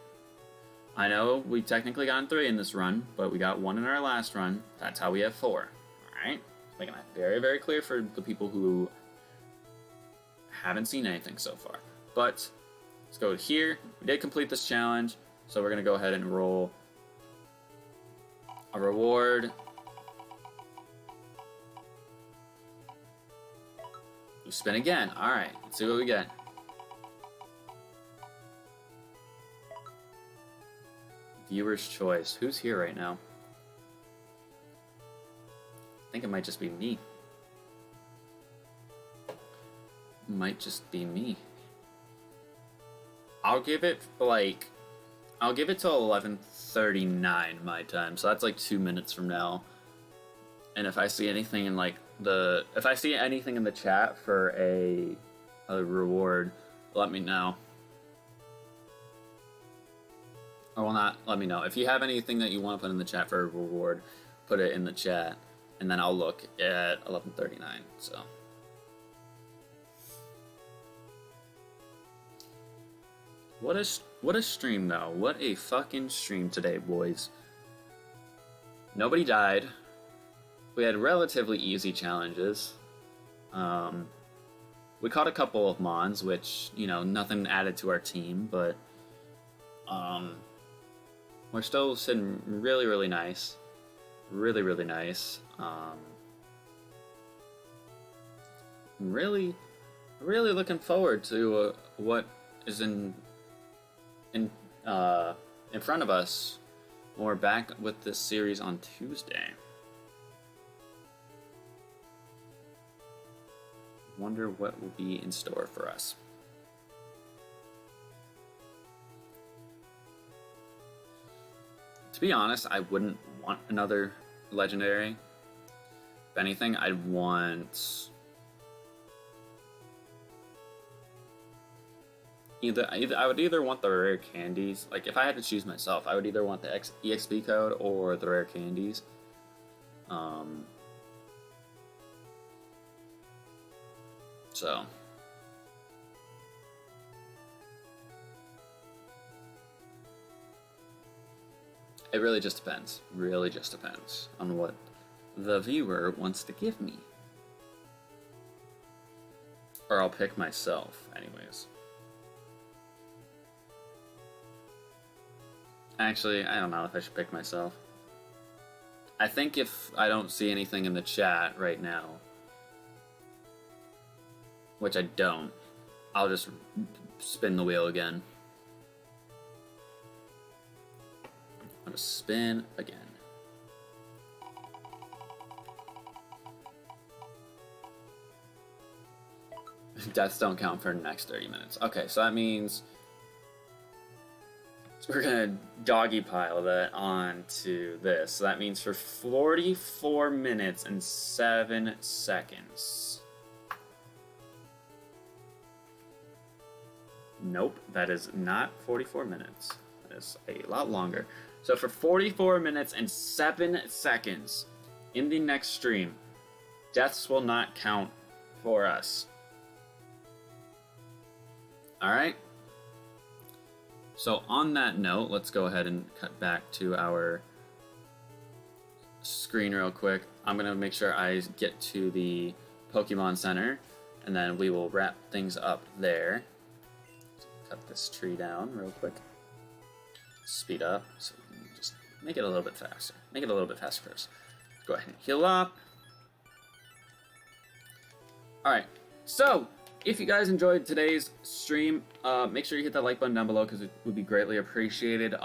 Speaker 2: I know we technically gotten 3 in this run, but we got 1 in our last run. That's how we have 4. Alright? Making that very, very clear for the people who haven't seen anything so far. But let's go here. We did complete this challenge, so we're going to go ahead and roll a reward. You spin again. Alright, let's see what we get. Viewer's choice. Who's here right now? I think it might just be me. Might just be me. I'll give it like... I'll give it till 11:39 my time, so that's like 2 minutes from now. And if I see anything in like the... If I see anything in the chat for a reward, let me know. Or well, not let me know. If you have anything that you want to put in the chat for a reward, put it in the chat, and then I'll look at 11:39. So, what a stream though. What a fucking stream today, boys. Nobody died. We had relatively easy challenges. We caught a couple of mons, which, you know, nothing added to our team, but we're still sitting really, really nice. Really, really nice. Really looking forward to what is in front of us when we're back with this series on Tuesday. Wonder what will be in store for us. To be honest, I wouldn't want another legendary. If anything, I'd want... I would either want the rare candies. Like if I had to choose myself, I would either want the EXP code or the rare candies. So it really just depends. Really just depends on what the viewer wants to give me. Or I'll pick myself, anyways. Actually, I don't know if I should pick myself. I think if I don't see anything in the chat right now, which I don't, I'll just spin the wheel again. I'll just spin again. Deaths don't count for the next 30 minutes. Okay, so that means we're gonna doggy pile that onto this. So that means for 44 minutes and 7 seconds. Nope, that is not 44 minutes. That is a lot longer. So for 44 minutes and 7 seconds in the next stream, deaths will not count for us. Alright? So on that note, let's go ahead and cut back to our screen real quick. I'm going to make sure I get to the Pokemon Center, and then we will wrap things up there. Cut this tree down real quick. Speed up, so we can just make it a little bit faster. Make it a little bit faster first. Go ahead and heal up. Alright, so if you guys enjoyed today's stream, make sure you hit that like button down below because it would be greatly appreciated.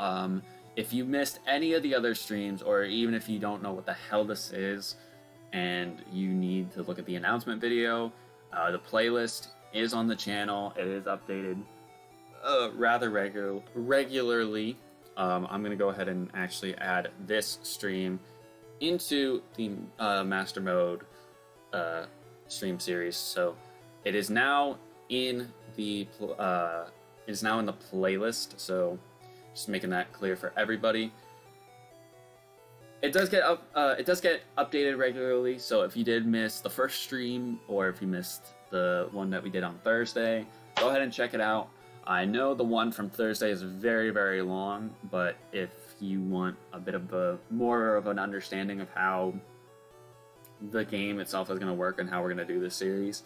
Speaker 2: If you missed any of the other streams, or even if you don't know what the hell this is and you need to look at the announcement video, the playlist is on the channel. It is updated rather regularly. I'm going to go ahead and actually add this stream into the Mastermode stream series. So it is now in the playlist, so just making that clear for everybody. It does get updated regularly, so if you did miss the first stream or if you missed the one that we did on Thursday, go ahead and check it out. I know the one from Thursday is very, very long, but if you want a bit of more of an understanding of how the game itself is going to work and how we're going to do this series,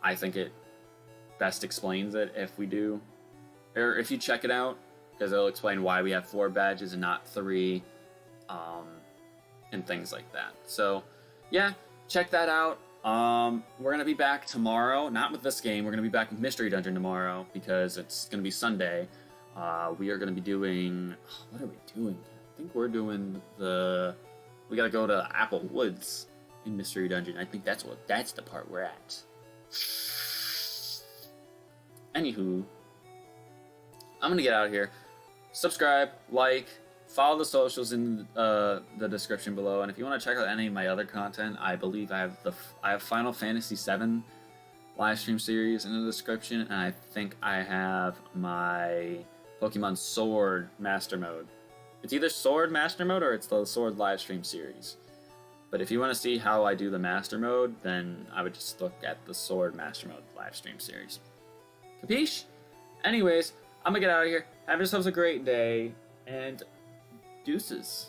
Speaker 2: I think it best explains it if we do, or if you check it out, because it'll explain why we have 4 badges and not 3, and things like that. So, yeah, check that out. We're going to be back tomorrow, not with this game, we're going to be back with Mystery Dungeon tomorrow, because it's going to be Sunday. We are going to be doing, what are we doing? I think we're doing we got to go to Apple Woods in Mystery Dungeon. I think that's the part we're at. Anywho, I'm gonna get out of here. Subscribe, like, follow the socials in the description below, and if you want to check out any of my other content, I believe I have Final Fantasy VII live stream series in the description, and I think I have my Pokemon Sword Master Mode. It's either Sword Master Mode or it's the Sword live stream series. But if you want to see how I do the Master Mode, then I would just look at the Sword Master Mode live stream series. Capiche? Anyways, I'm gonna get out of here. Have yourselves a great day, and deuces.